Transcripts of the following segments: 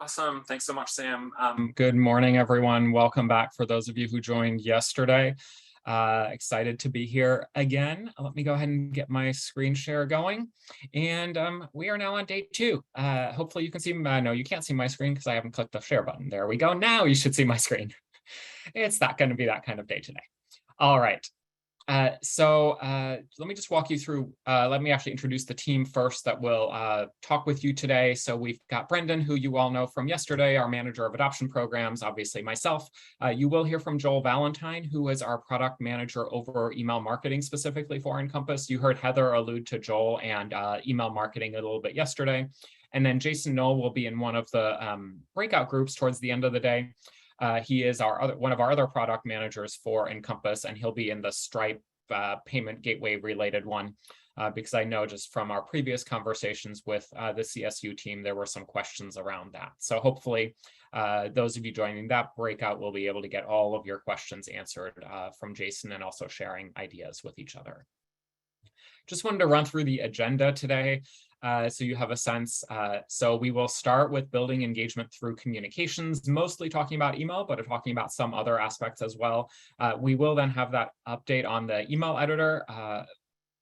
Awesome. Thanks so much, Sam. Good morning, everyone. Welcome back for those of you who joined yesterday. Excited to be here again. Let me go ahead and get my screen share going. And we are now on day 2. Hopefully you can see, no, you can't see my screen because I haven't clicked the share button. There we go. Now you should see my screen. It's not going to be that kind of day today. All right. Let me just walk you through, let me actually introduce the team first that will talk with you today. So we've got Brendon, who you all know from yesterday, our manager of adoption programs, obviously myself. You will hear from Joel Valentine, who is our product manager over email marketing specifically for Encompass. You heard Heather allude to Joel and email marketing a little bit yesterday. And then Jason Knoll will be in one of the breakout groups towards the end of the day. He is one of our other product managers for Encompass, and he'll be in the Stripe payment gateway related one, because I know just from our previous conversations with the CSU team, there were some questions around that. So hopefully those of you joining that breakout will be able to get all of your questions answered from Jason and also sharing ideas with each other. Just wanted to run through the agenda today. So you have a sense. So we will start with building engagement through communications, mostly talking about email, but talking about some other aspects as well. We will then have that update on the email editor.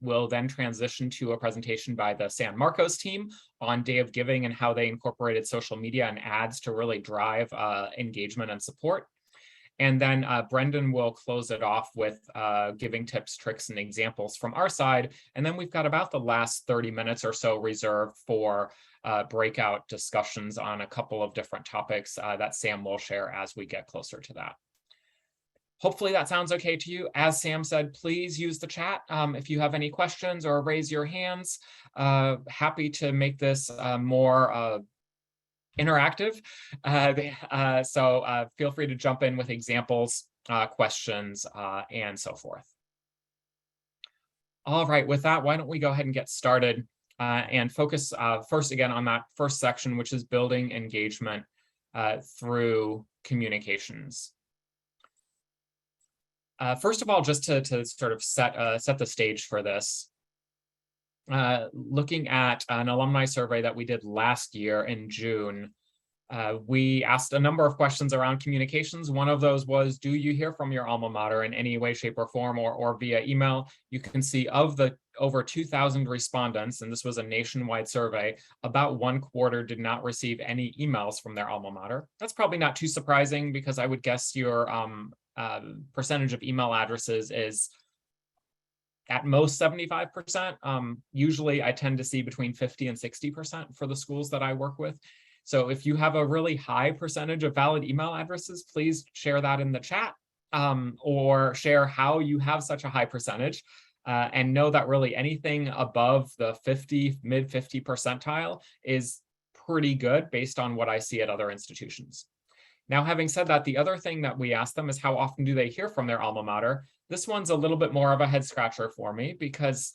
We'll then transition to a presentation by the San Marcos team on Day of Giving and how they incorporated social media and ads to really drive engagement and support. And then Brendon will close it off with giving tips, tricks, and examples from our side. And then we've got about the last 30 minutes or so reserved for breakout discussions on a couple of different topics that Sam will share as we get closer to that. Hopefully that sounds okay to you. As Sam said, please use the chat if you have any questions or raise your hands. Happy to make this more interactive. So feel free to jump in with examples, questions, and so forth. All right, with that, why don't we go ahead and get started and focus first again on that first section, which is building engagement through communications. First of all, just to sort of set the stage for this, looking at an alumni survey that we did last year in June, we asked a number of questions around communications. One of those was, do you hear from your alma mater in any way, shape, or form, or via email? You can see of the over 2,000 respondents, and this was a nationwide survey, about 1/4 did not receive any emails from their alma mater. That's probably not too surprising because I would guess your percentage of email addresses is at most 75%. Usually I tend to see between 50 and 60% for the schools that I work with. So if you have a really high percentage of valid email addresses, please share that in the chat or share how you have such a high percentage, and know that really anything above the mid 50 percentile is pretty good based on what I see at other institutions. Now, having said that, the other thing that we ask them is how often do they hear from their alma mater? This one's a little bit more of a head scratcher for me because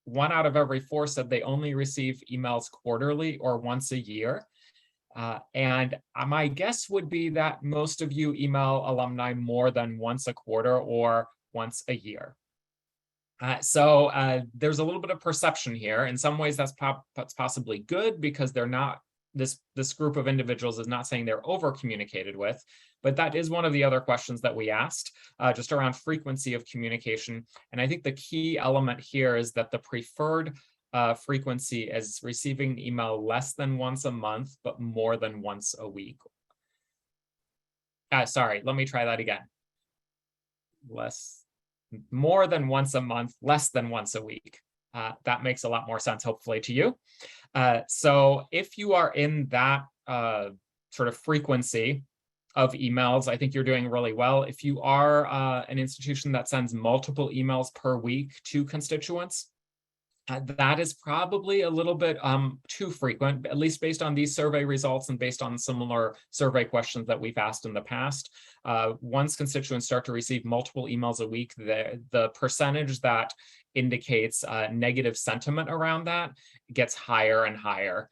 1 out of every 4 said they only receive emails quarterly or once a year. And my guess would be that most of you email alumni more than once a quarter or once a year. So there's a little bit of perception here. In some ways, that's possibly good because they're not, this group of individuals is not saying they're over communicated with, but that is one of the other questions that we asked, just around frequency of communication. And I think the key element here is that the preferred frequency is receiving email less than once a month, but more than once a week. Sorry, let me try that again. More than once a month, less than once a week. That makes a lot more sense, hopefully, to you. So if you are in that sort of frequency of emails, I think you're doing really well. If you are an institution that sends multiple emails per week to constituents, that is probably a little bit too frequent, at least based on these survey results and based on similar survey questions that we've asked in the past. Once constituents start to receive multiple emails a week, the percentage that indicates negative sentiment around that gets higher and higher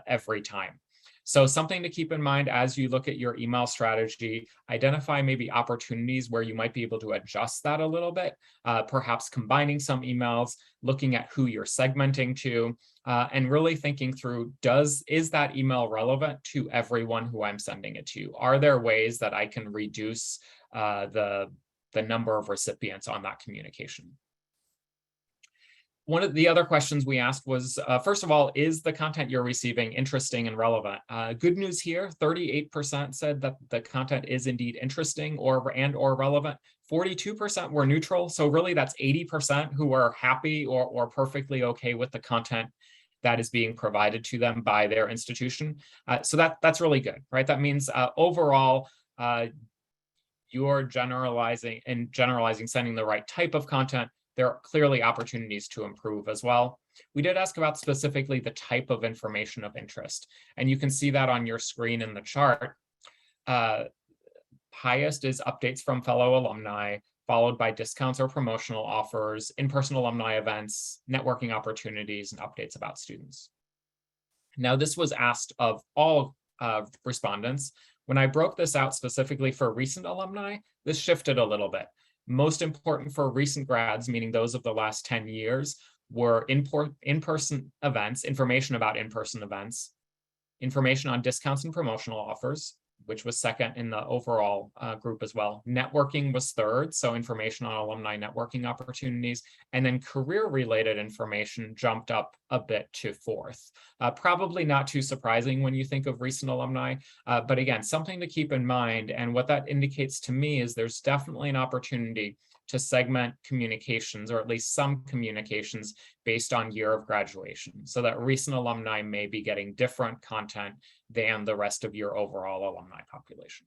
every time. So something to keep in mind as you look at your email strategy, identify maybe opportunities where you might be able to adjust that a little bit, perhaps combining some emails, looking at who you're segmenting to, and really thinking through, is that email relevant to everyone who I'm sending it to? Are there ways that I can reduce the number of recipients on that communication? One of the other questions we asked was, first of all, is the content you're receiving interesting and relevant? Good news here, 38% said that the content is indeed interesting or relevant. 42% were neutral. So really that's 80% who are happy or perfectly okay with the content that is being provided to them by their institution. So that's really good, right? That means overall, you're generalizing, sending the right type of content. There are clearly opportunities to improve as well. We did ask about specifically the type of information of interest, and you can see that on your screen in the chart. Highest is updates from fellow alumni, followed by discounts or promotional offers, in-person alumni events, networking opportunities, and updates about students. Now, this was asked of all respondents. When I broke this out specifically for recent alumni, this shifted a little bit. Most important for recent grads, meaning those of the last 10 years, were in-person events, information about in-person events, information on discounts and promotional offers, which was second in the overall group as well. Networking was third, so information on alumni networking opportunities, and then career-related information jumped up a bit to fourth. Probably not too surprising when you think of recent alumni, but again, something to keep in mind, and what that indicates to me is there's definitely an opportunity to segment communications, or at least some communications, based on year of graduation, so that recent alumni may be getting different content than the rest of your overall alumni population.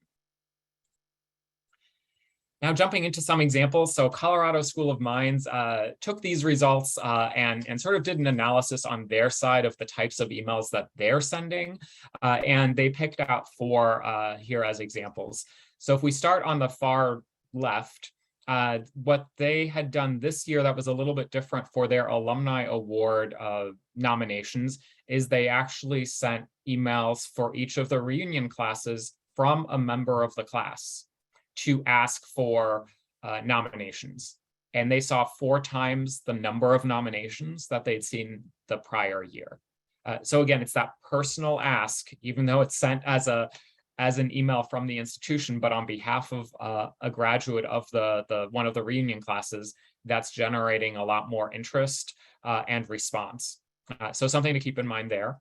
Now, jumping into some examples. So Colorado School of Mines took these results and sort of did an analysis on their side of the types of emails that they're sending. And they picked out 4 here as examples. So if we start on the far left, what they had done this year that was a little bit different for their alumni award nominations is they actually sent emails for each of the reunion classes from a member of the class to ask for nominations. And they saw 4 times the number of nominations that they'd seen the prior year. So again, it's that personal ask, even though it's sent as an email from the institution, but on behalf of a graduate of one of the reunion classes, that's generating a lot more interest and response. So something to keep in mind there.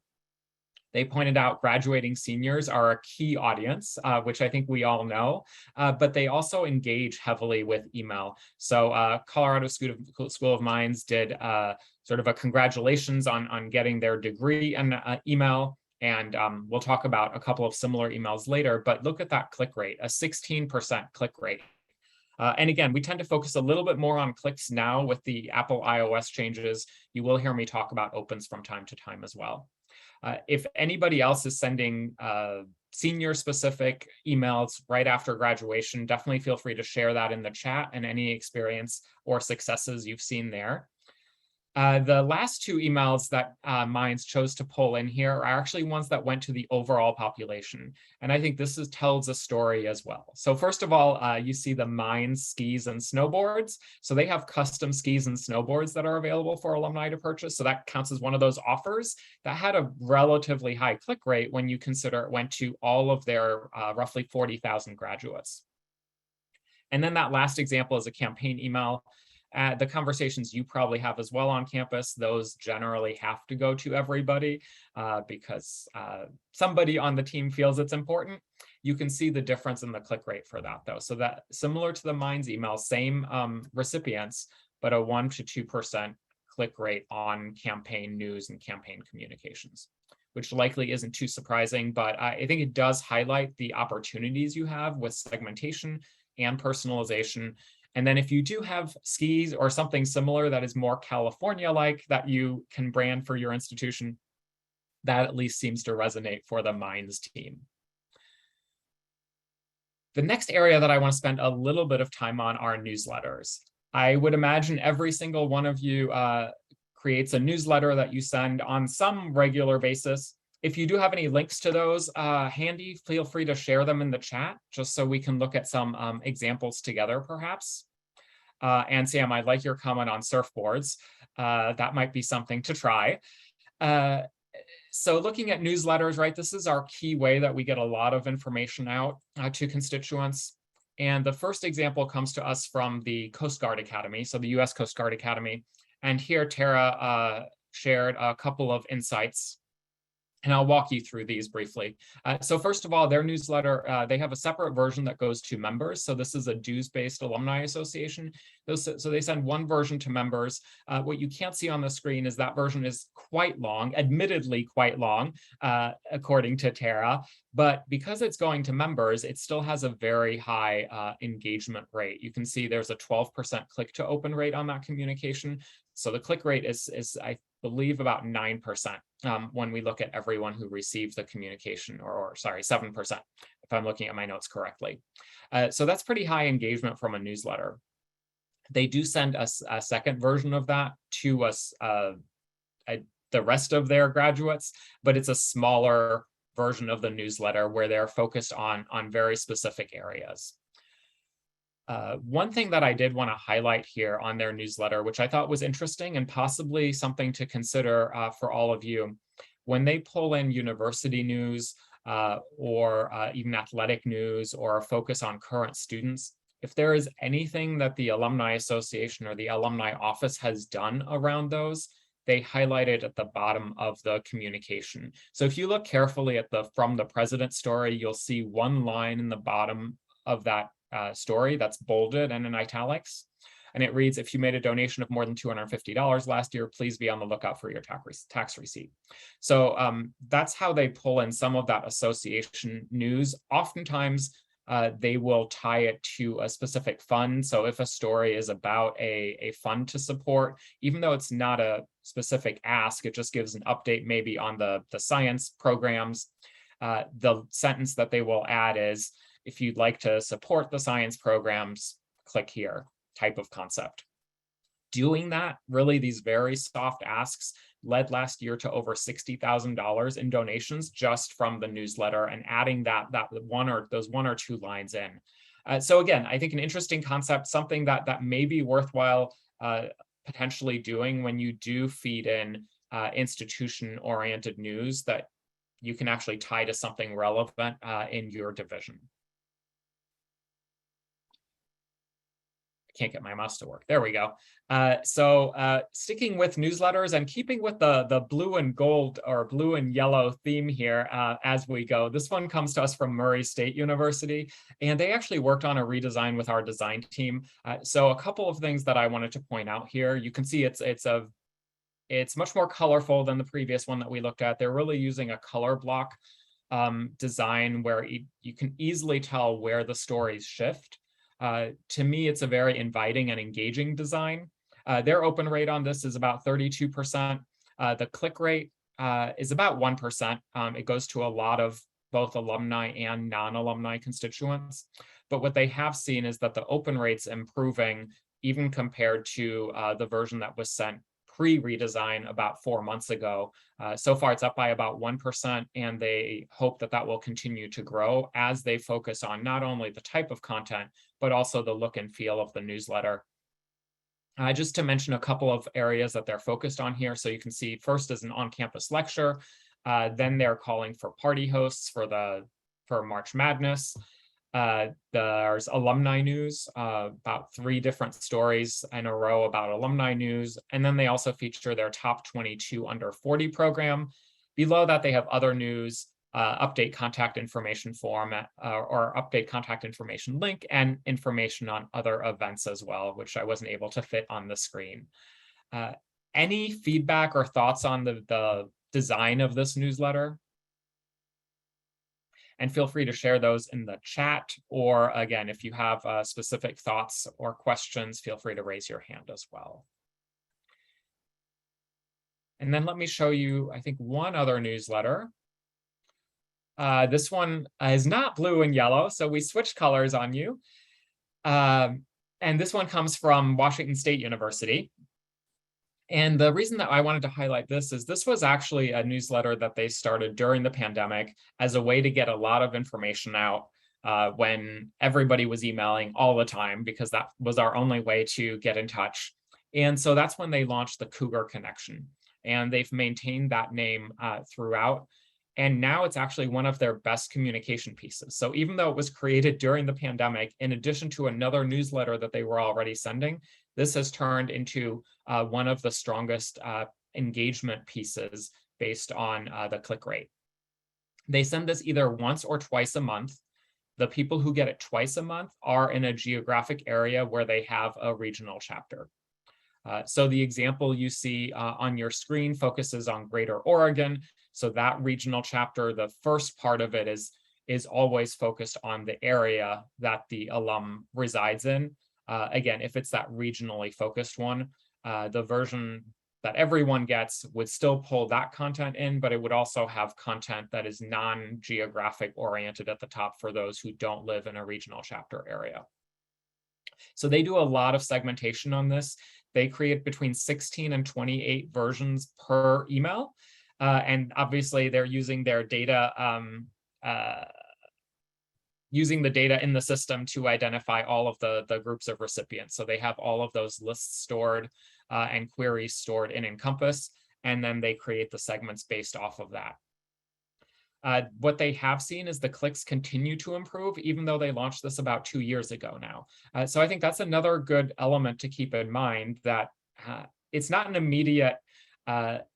They pointed out graduating seniors are a key audience, which I think we all know, but they also engage heavily with email. So Colorado School of Mines did sort of a congratulations on getting their degree and email. And we'll talk about a couple of similar emails later, but look at that click rate, a 16% click rate. And again, we tend to focus a little bit more on clicks now with the Apple iOS changes. You will hear me talk about opens from time to time as well. If anybody else is sending senior-specific emails right after graduation, definitely feel free to share that in the chat and any experience or successes you've seen there. The last 2 emails that Mines chose to pull in here are actually ones that went to the overall population. And I think this tells a story as well. So first of all, you see the Mines skis and snowboards. So they have custom skis and snowboards that are available for alumni to purchase. So that counts as one of those offers that had a relatively high click rate when you consider it went to all of their roughly 40,000 graduates. And then that last example is a campaign email. The conversations you probably have as well on campus, those generally have to go to everybody because somebody on the team feels it's important. You can see the difference in the click rate for that though. So that similar to the Mines email, same recipients, but a 1 to 2% click rate on campaign news and campaign communications, which likely isn't too surprising, but I think it does highlight the opportunities you have with segmentation and personalization. And then if you do have skis or something similar that is more California-like that you can brand for your institution, that at least seems to resonate for the Mines team. The next area that I want to spend a little bit of time on are newsletters. I would imagine every single one of you creates a newsletter that you send on some regular basis. If you do have any links to those handy, feel free to share them in the chat, just so we can look at some examples together, perhaps. And Sam, I like your comment on surfboards. That might be something to try. So looking at newsletters, right, this is our key way that we get a lot of information out to constituents. And the first example comes to us from the Coast Guard Academy, so the US Coast Guard Academy. And here Tara shared a couple of insights, and I'll walk you through these briefly. So first of all, their newsletter, they have a separate version that goes to members. So this is a dues-based alumni association. So they send one version to members. What you can't see on the screen is that version is quite long, admittedly quite long, according to Tara. But because it's going to members, it still has a very high engagement rate. You can see there's a 12% click to open rate on that communication. So the click rate is I believe about 9% when we look at everyone who receives the communication, or sorry, 7%, if I'm looking at my notes correctly. So that's pretty high engagement from a newsletter. They do send us a second version of that to us, the rest of their graduates, but it's a smaller version of the newsletter where they're focused on very specific areas. One thing that I did want to highlight here on their newsletter, which I thought was interesting and possibly something to consider for all of you, when they pull in university news or even athletic news or a focus on current students, if there is anything that the Alumni Association or the Alumni Office has done around those, they highlight it at the bottom of the communication. So if you look carefully at the From the President story, you'll see one line in the bottom of that story that's bolded and in italics. And it reads, if you made a donation of more than $250 last year, please be on the lookout for your tax receipt. So that's how they pull in some of that association news. Oftentimes, they will tie it to a specific fund. So if a story is about a fund to support, even though it's not a specific ask, it just gives an update maybe on the science programs. The sentence that they will add is, if you'd like to support the science programs, click here, type of concept. Doing that, really these very soft asks led last year to over $60,000 in donations just from the newsletter, and adding those one or two lines in. So again, I think an interesting concept, something that may be worthwhile potentially doing when you do feed in institution-oriented news that you can actually tie to something relevant in your division. Can't get my mouse to work. There we go. So sticking with newsletters and keeping with the blue and gold or blue and yellow theme here as we go. This one comes to us from Murray State University, and they actually worked on a redesign with our design team. So a couple of things that I wanted to point out here. You can see it's much more colorful than the previous one that we looked at. They're really using a color block design where you can easily tell where the stories shift. To me, it's a very inviting and engaging design. Their open rate on this is about 32%. The click rate is about 1%. It goes to a lot of both alumni and non-alumni constituents. But what they have seen is that the open rate's improving even compared to the version that was sent pre-redesign about 4 months ago. So far, it's up by about 1%, and they hope that that will continue to grow as they focus on not only the type of content, but also the look and feel of the newsletter. Just to mention a couple of areas that they're focused on here. So you can see first is an on-campus lecture. Then they're calling for party hosts for March Madness. There's alumni news, about 3 different stories in a row about alumni news. And then they also feature their top 22 under 40 program. Below that, they have other news, update contact information form or update contact information link, and information on other events as well, which I wasn't able to fit on the screen. Any feedback or thoughts on the design of this newsletter? And feel free to share those in the chat, or again, if you have specific thoughts or questions, feel free to raise your hand as well. And then let me show you, I think, one other newsletter. This one is not blue and yellow, so we switched colors on you. And this one comes from Washington State University. And the reason that I wanted to highlight this is this was actually a newsletter that they started during the pandemic as a way to get a lot of information out when everybody was emailing all the time, because that was our only way to get in touch. And so that's when they launched the Cougar Connection. And they've maintained that name throughout. And now it's actually one of their best communication pieces. So even though it was created during the pandemic, in addition to another newsletter that they were already sending, this has turned into one of the strongest engagement pieces based on the click rate. They send this either once or twice a month. The people who get it twice a month are in a geographic area where they have a regional chapter. So the example you see on your screen focuses on Greater Oregon. So that regional chapter, the first part of it is always focused on the area that the alum resides in. Again, if it's that regionally focused one, the version that everyone gets would still pull that content in, but it would also have content that is non-geographic oriented at the top for those who don't live in a regional chapter area. So they do a lot of segmentation on this. They create between 16 and 28 versions per email. And obviously they're using their data, using the data in the system to identify all of the groups of recipients. So they have all of those lists stored and queries stored in Encompass, and then they create the segments based off of that. What they have seen is the clicks continue to improve, even though they launched this about 2 years ago now. So I think that's another good element to keep in mind, that it's not an immediate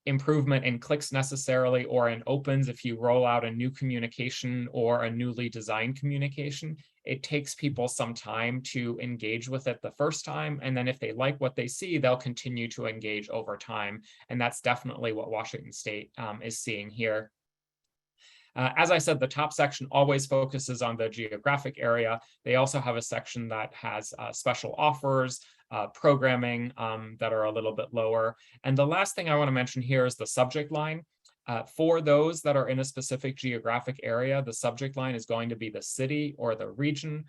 improvement in clicks necessarily, or in opens. If you roll out a new communication or a newly designed communication, it takes people some time to engage with it the first time. And then if they like what they see, they'll continue to engage over time. And that's definitely what Washington State is seeing here. As I said, the top section always focuses on the geographic area. They also have a section that has special offers, programming that are a little bit lower. And the last thing I want to mention here is the subject line. For those that are in a specific geographic area, the subject line is going to be the city or the region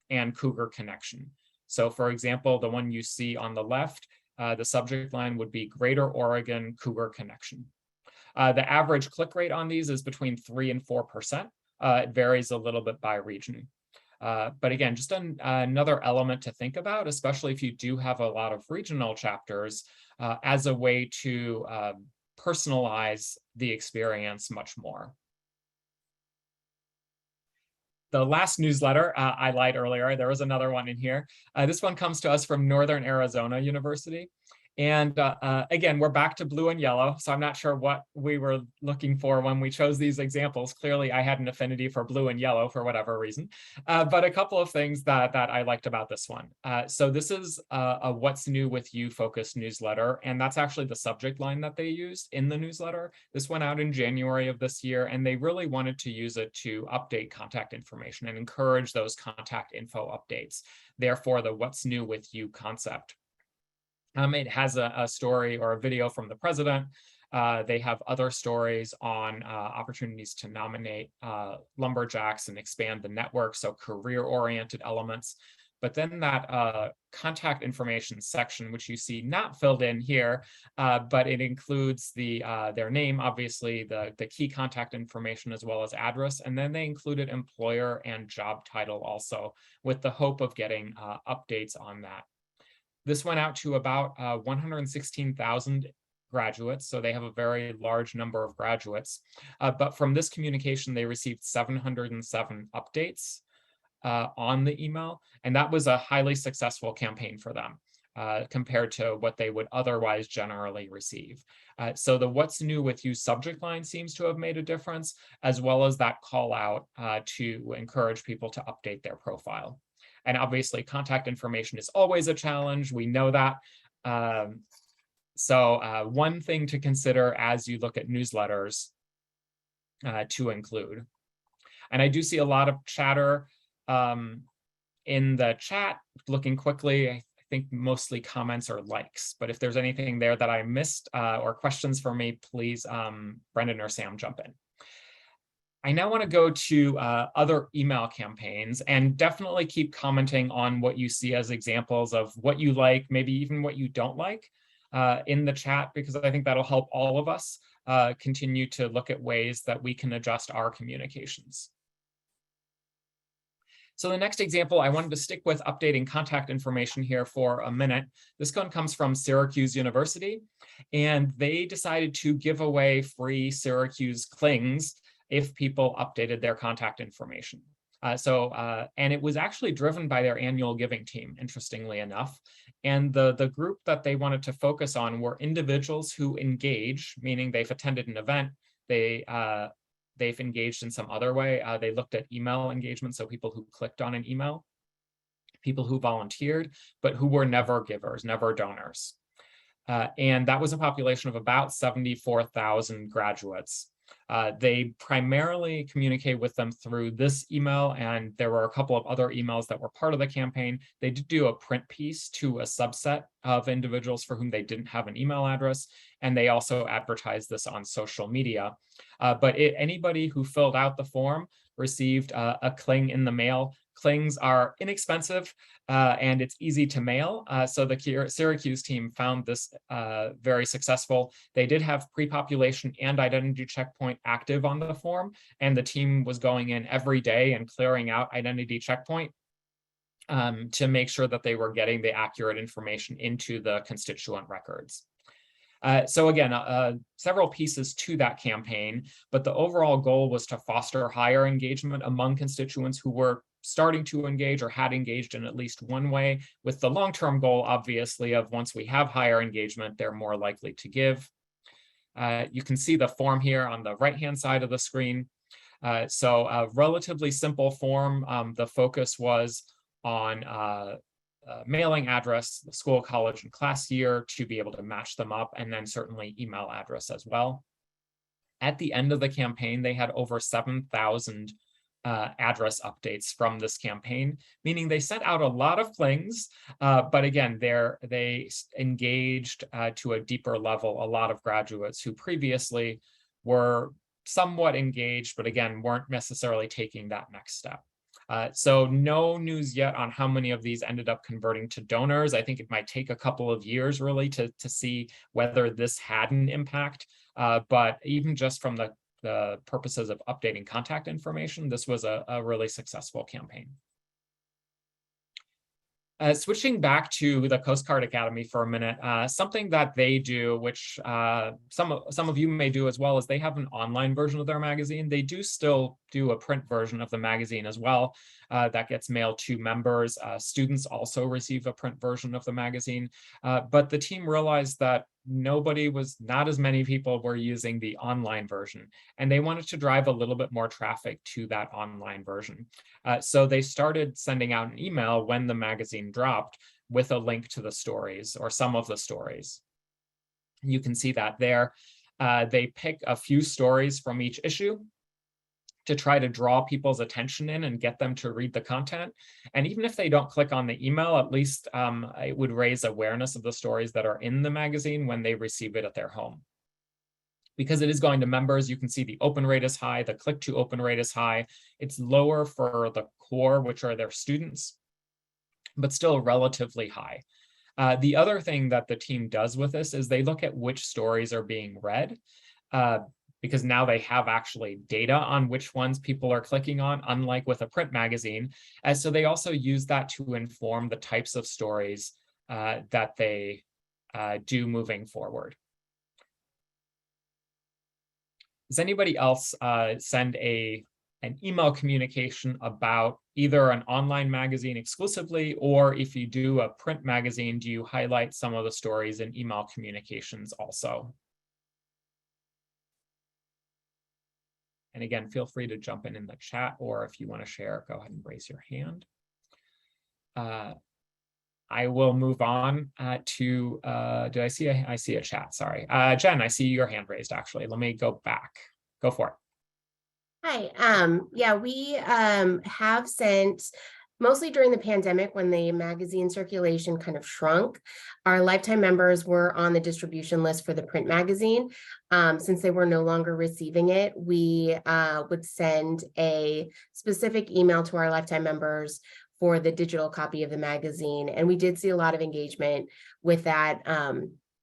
and Cougar Connection. So for example, the one you see on the left, the subject line would be Greater Oregon Cougar Connection. The average click rate on these is between 3 and 4%. It varies a little bit by region. But again, just another element to think about, especially if you do have a lot of regional chapters, as a way to personalize the experience much more. The last newsletter, I lied earlier, there was another one in here. This one comes to us from Northern Arizona University. And again, we're back to blue and yellow, so I'm not sure what we were looking for when we chose these examples. Clearly, I had an affinity for blue and yellow for whatever reason, but a couple of things that I liked about this one. So this is a What's New With You focused newsletter, and that's actually the subject line that they used in the newsletter. This went out in January of this year, and they really wanted to use it to update contact information and encourage those contact info updates. Therefore, the What's New With You concept. It has a story or a video from the president. They have other stories on opportunities to nominate lumberjacks and expand the network, so career-oriented elements. But then that contact information section, which you see not filled in here, but it includes their name, obviously, the key contact information, as well as address. And then they included employer and job title also, with the hope of getting updates on that. This went out to about 116,000 graduates, so they have a very large number of graduates. But from this communication, they received 707 updates on the email, and that was a highly successful campaign for them compared to what they would otherwise generally receive. So the What's New With You subject line seems to have made a difference, as well as that call out to encourage people to update their profile. And obviously, contact information is always a challenge. We know that. So one thing to consider as you look at newsletters to include. And I do see a lot of chatter in the chat. Looking quickly, I think mostly comments or likes. But if there's anything there that I missed or questions for me, please, Brendon or Sam, jump in. I now want to go to other email campaigns, and definitely keep commenting on what you see as examples of what you like, maybe even what you don't like. in the chat, because I think that'll help all of us continue to look at ways that we can adjust our communications. So the next example, I wanted to stick with updating contact information here for a minute. This one comes from Syracuse University, and they decided to give away free Syracuse clings if people updated their contact information. And it was actually driven by their annual giving team, interestingly enough. And the group that they wanted to focus on were individuals who engage, meaning they've attended an event, they've engaged in some other way. They looked at email engagement, so people who clicked on an email, people who volunteered, but who were never givers, never donors. And that was a population of about 74,000 graduates. They primarily communicate with them through this email, and there were a couple of other emails that were part of the campaign. They did do a print piece to a subset of individuals for whom they didn't have an email address, and they also advertised this on social media. But anybody who filled out the form received a cling in the mail. Clings are inexpensive and it's easy to mail. So the Syracuse team found this very successful. They did have pre-population and identity checkpoint active on the form, and the team was going in every day and clearing out identity checkpoint to make sure that they were getting the accurate information into the constituent records. So again, several pieces to that campaign, but the overall goal was to foster higher engagement among constituents who were starting to engage or had engaged in at least one way, with the long-term goal, obviously, of once we have higher engagement, they're more likely to give. You can see the form here on the right-hand side of the screen. So a relatively simple form. The focus was on mailing address, the school, college, and class year to be able to match them up, and then certainly email address as well. At the end of the campaign, they had over 7,000 address updates from this campaign, meaning they sent out a lot of clings, but again, they engaged to a deeper level a lot of graduates who previously were somewhat engaged, but again, weren't necessarily taking that next step. So no news yet on how many of these ended up converting to donors. I think it might take a couple of years really to see whether this had an impact, but even just from the purposes of updating contact information, this was a really successful campaign. Switching back to the Coast Guard Academy for a minute, something that they do, which some of you may do as well, is they have an online version of their magazine. They do still do a print version of the magazine as well that gets mailed to members. Students also receive a print version of the magazine, but the team realized that not as many people were using the online version, and they wanted to drive a little bit more traffic to that online version. So they started sending out an email when the magazine dropped with a link to the stories or some of the stories. You can see that there. They pick a few stories from each issue to try to draw people's attention in and get them to read the content. And even if they don't click on the email, at least it would raise awareness of the stories that are in the magazine when they receive it at their home. Because it is going to members, you can see the open rate is high, the click to open rate is high. It's lower for the core, which are their students, but still relatively high. The other thing that the team does with this is they look at which stories are being read, because now they have actually data on which ones people are clicking on, unlike with a print magazine. And so they also use that to inform the types of stories that they do moving forward. Does anybody else send an email communication about either an online magazine exclusively, or if you do a print magazine, do you highlight some of the stories in email communications also? And again, feel free to jump in the chat, or if you want to share, go ahead and raise your hand. I will move on to, I see a chat, sorry. Jen, I see your hand raised actually. Let me go back, go for it. Hi, yeah, we have sent, mostly during the pandemic when the magazine circulation kind of shrunk, our lifetime members were on the distribution list for the print magazine. Since they were no longer receiving it, we would send a specific email to our lifetime members for the digital copy of the magazine. And we did see a lot of engagement with that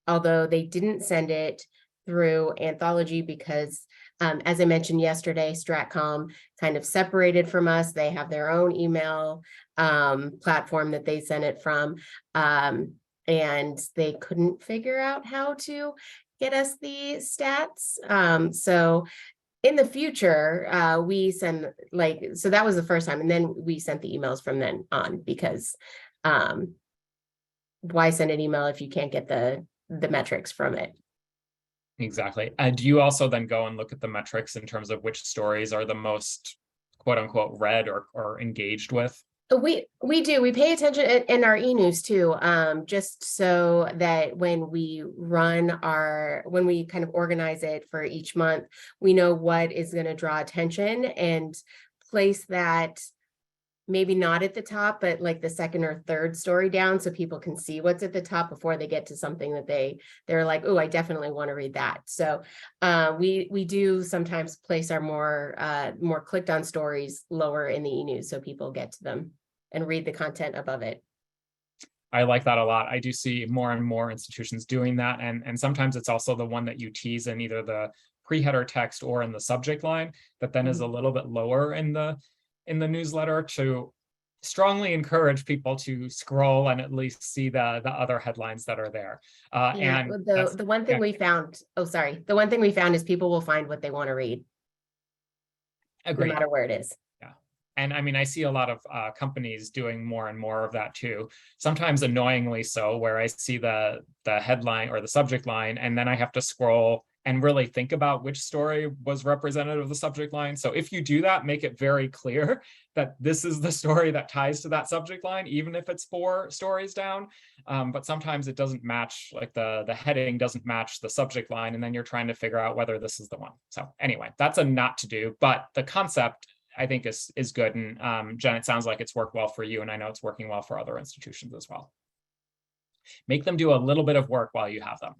although they didn't send it through Anthology because, as I mentioned yesterday, Stratcom kind of separated from us. They have their own email platform that they sent it from, and they couldn't figure out how to get us the stats. So in the future, we send so that was the first time, and then we sent the emails from then on, because why send an email if you can't get the metrics from it? Exactly. Do you also then go and look at the metrics in terms of which stories are the most quote unquote read or engaged with? We do. We pay attention in our e-news too, just so that when we when we kind of organize it for each month, we know what is going to draw attention and place that maybe not at the top, but like the second or third story down, so people can see what's at the top before they get to something that they're like, oh, I definitely want to read that. So we do sometimes place our more clicked on stories lower in the e-news so people get to them and read the content above it. I like that a lot. I do see more and more institutions doing that. And sometimes it's also the one that you tease in either the pre-header text or in the subject line that then is a little bit lower in the newsletter, to strongly encourage people to scroll and at least see the other headlines that are there. And the one thing we found, the one thing we found is people will find what they want to read. Agreed. No matter where it is. And I mean, I see a lot of companies doing more and more of that too, sometimes annoyingly so, where I see the headline or the subject line, and then I have to scroll and really think about which story was representative of the subject line. So if you do that, make it very clear that this is the story that ties to that subject line, even if it's 4 stories down. But sometimes it doesn't match, like the heading doesn't match the subject line, and then you're trying to figure out whether this is the one. So anyway, that's a not to do, but the concept I think is good. And Jen, it sounds like it's worked well for you, and I know it's working well for other institutions as well. Make them do a little bit of work while you have them.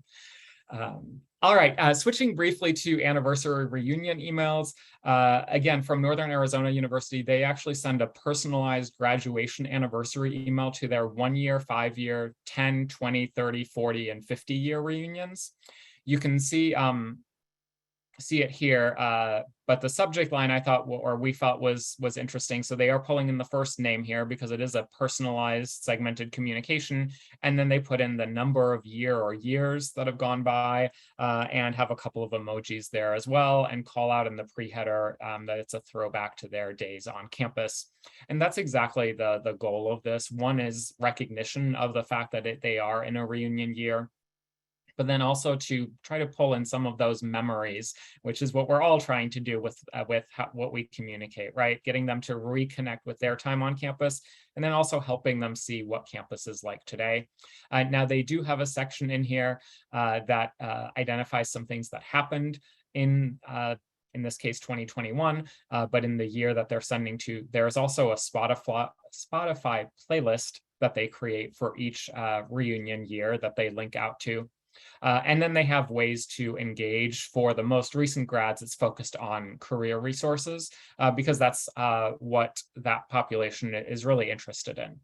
All right, switching briefly to anniversary reunion emails. Again, from Northern Arizona University, they actually send a personalized graduation anniversary email to their 1-year, 5-year, 10, 20, 30, 40, and 50-year reunions. You can see it here, but the subject line I thought, or we felt was interesting. So they are pulling in the first name here because it is a personalized segmented communication, and then they put in the number of year or years that have gone by, and have a couple of emojis there as well, and call out in the pre-header that it's a throwback to their days on campus. And that's exactly the goal of this. One is recognition of the fact that they are in a reunion year, but then also to try to pull in some of those memories, which is what we're all trying to do with what we communicate, right? Getting them to reconnect with their time on campus, and then also helping them see what campus is like today. Now, they do have a section in here that identifies some things that happened in this case, 2021, but in the year that they're sending to, there's also a Spotify playlist that they create for each reunion year that they link out to. And then they have ways to engage. For the most recent grads, it's focused on career resources because that's what that population is really interested in.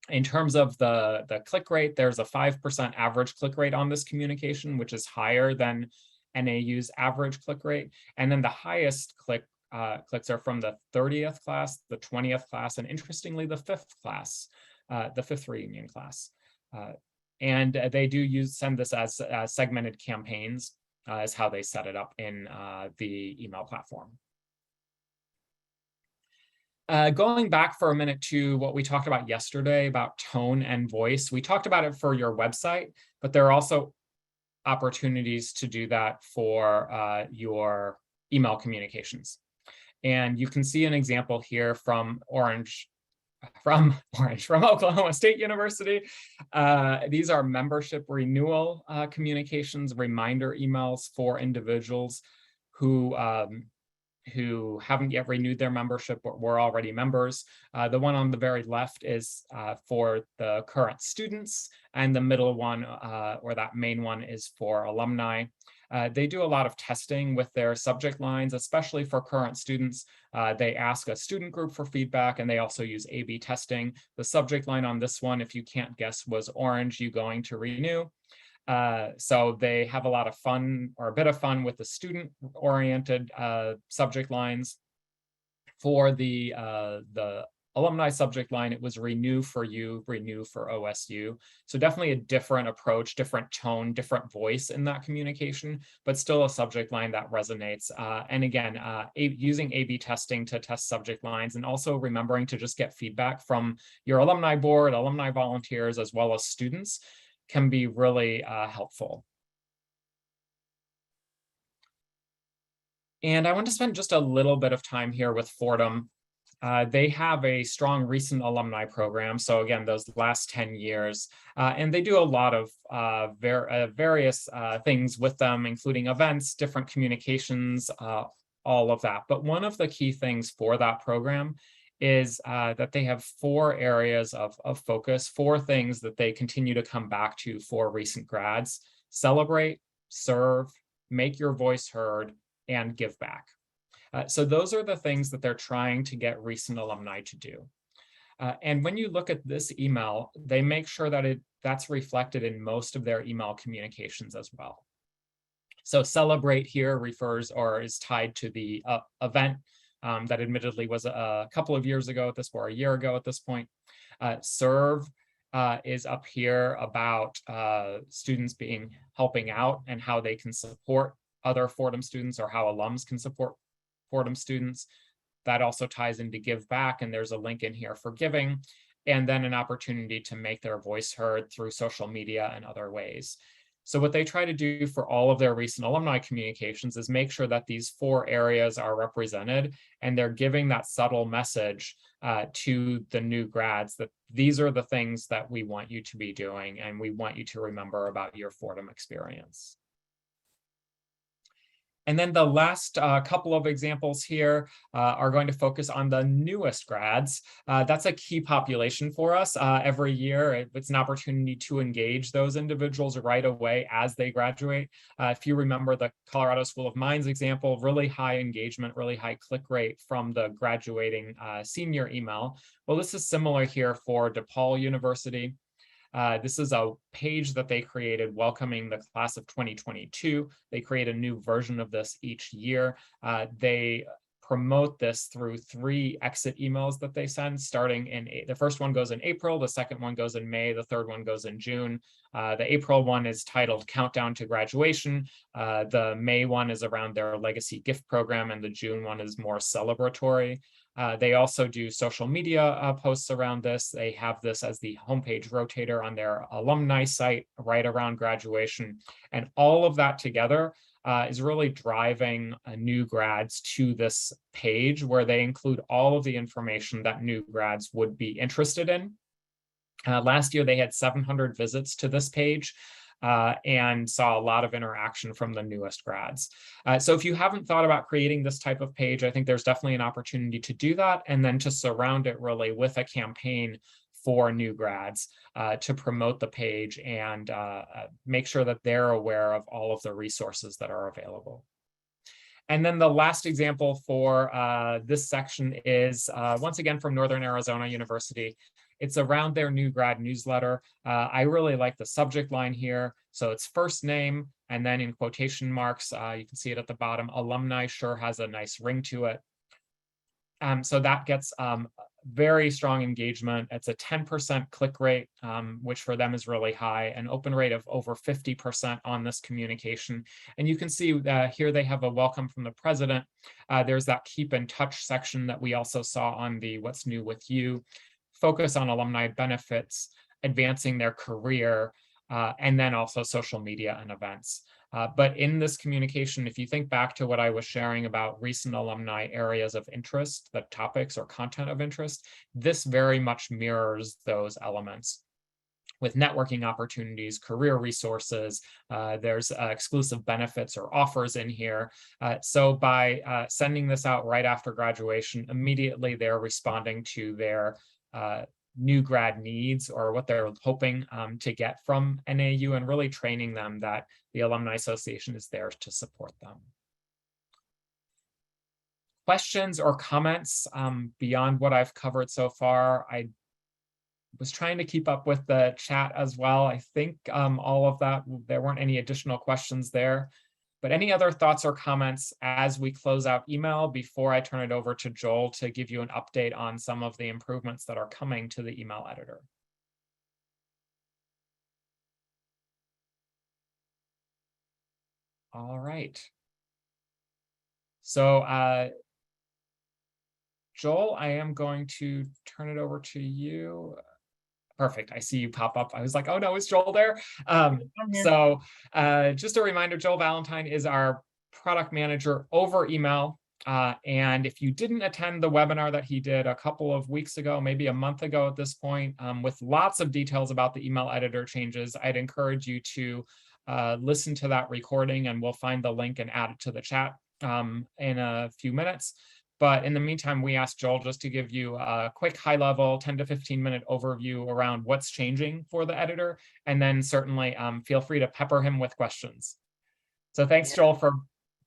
In terms of the click rate, there's a 5% average click rate on this communication, which is higher than NAU's average click rate. And then the highest clicks are from the 30th class, the 20th class, and interestingly, the 5th class, the 5th reunion class. And they do send this as segmented campaigns, is how they set it up in the email platform. Going back for a minute to what we talked about yesterday about tone and voice, we talked about it for your website, but there are also opportunities to do that for your email communications. And you can see an example here from Oklahoma State University. These are membership renewal communications, reminder emails for individuals who haven't yet renewed their membership but were already members. The one on the very left is for the current students, and the middle one, or that main one, is for alumni. They do a lot of testing with their subject lines, especially for current students. They ask a student group for feedback, and they also use A/B testing. The subject line on this one, if you can't guess, was "Orange, you going to renew?" So they have a lot of fun, or a bit of fun, with the student-oriented subject lines. For the alumni subject line, it was renew for you, renew for OSU. So definitely a different approach, different tone, different voice in that communication, but still a subject line that resonates. And again, using A/B testing to test subject lines, and also remembering to just get feedback from your alumni board, alumni volunteers, as well as students, can be really helpful. And I want to spend just a little bit of time here with Fordham. They have a strong recent alumni program. So again, those last 10 years, and they do a lot of various things with them, including events, different communications, all of that. But one of the key things for that program is that they have 4 areas of focus, 4 things that they continue to come back to for recent grads: celebrate, serve, make your voice heard, and give back. So those are the things that they're trying to get recent alumni to do. And when you look at this email, they make sure that that's reflected in most of their email communications as well. So celebrate here refers, or is tied to the event that admittedly was a couple of years ago at this, or a year ago at this point. Serve is up here about students helping out and how they can support other Fordham students, or how alums can support Fordham students. That also ties into give back, and there's a link in here for giving, and then an opportunity to make their voice heard through social media and other ways. So what they try to do for all of their recent alumni communications is make sure that these 4 areas are represented, and they're giving that subtle message to the new grads that these are the things that we want you to be doing, and we want you to remember about your Fordham experience. And then the last couple of examples here are going to focus on the newest grads. That's a key population for us every year. It's an opportunity to engage those individuals right away as they graduate. If you remember the Colorado School of Mines example, really high engagement, really high click rate from the graduating senior email. Well, this is similar here for DePaul University. This is a page that they created welcoming the class of 2022. They create a new version of this each year. They promote this through 3 exit emails that they send, starting in the first one goes in April, the second one goes in May, the third one goes in June. The April one is titled Countdown to Graduation. The May one is around their legacy gift program, and the June one is more celebratory. They also do social media posts around this. They have this as the homepage rotator on their alumni site right around graduation. And all of that together is really driving new grads to this page, where they include all of the information that new grads would be interested in. Last year, they had 700 visits to this page. And saw a lot of interaction from the newest grads. So if you haven't thought about creating this type of page, I think there's definitely an opportunity to do that, and then to surround it really with a campaign for new grads to promote the page and make sure that they're aware of all of the resources that are available. And then the last example for this section is once again from Northern Arizona University. It's around their new grad newsletter. I really like the subject line here. So it's first name, and then in quotation marks, you can see it at the bottom, alumni sure has a nice ring to it. So that gets very strong engagement. It's a 10% click rate, which for them is really high, an open rate of over 50% on this communication. And you can see here they have a welcome from the president. There's that keep in touch section that we also saw on the What's New With You, focus on alumni benefits, advancing their career, and then also social media and events. But in this communication, if you think back to what I was sharing about recent alumni areas of interest, the topics or content of interest, this very much mirrors those elements. With networking opportunities, career resources, there's exclusive benefits or offers in here. So by sending this out right after graduation, immediately they're responding to their new grad needs, or what they're hoping to get from NAU, and really training them that the Alumni Association is there to support them. Questions or comments beyond what I've covered so far? I was trying to keep up with the chat as well. I think all of that, there weren't any additional questions there. But any other thoughts or comments as we close out email before I turn it over to Joel to give you an update on some of the improvements that are coming to the email editor? All right. So Joel, I am going to turn it over to you. Perfect. I see you pop up. I was like, oh no, is Joel there? Just a reminder, Joel Valentine is our product manager over email. And if you didn't attend the webinar that he did a couple of weeks ago, maybe a month ago at this point, with lots of details about the email editor changes, I'd encourage you to listen to that recording, and we'll find the link and add it to the chat in a few minutes. But in the meantime, we asked Joel just to give you a quick high-level 10 to 15-minute overview around what's changing for the editor, and then certainly feel free to pepper him with questions. So thanks, Joel, for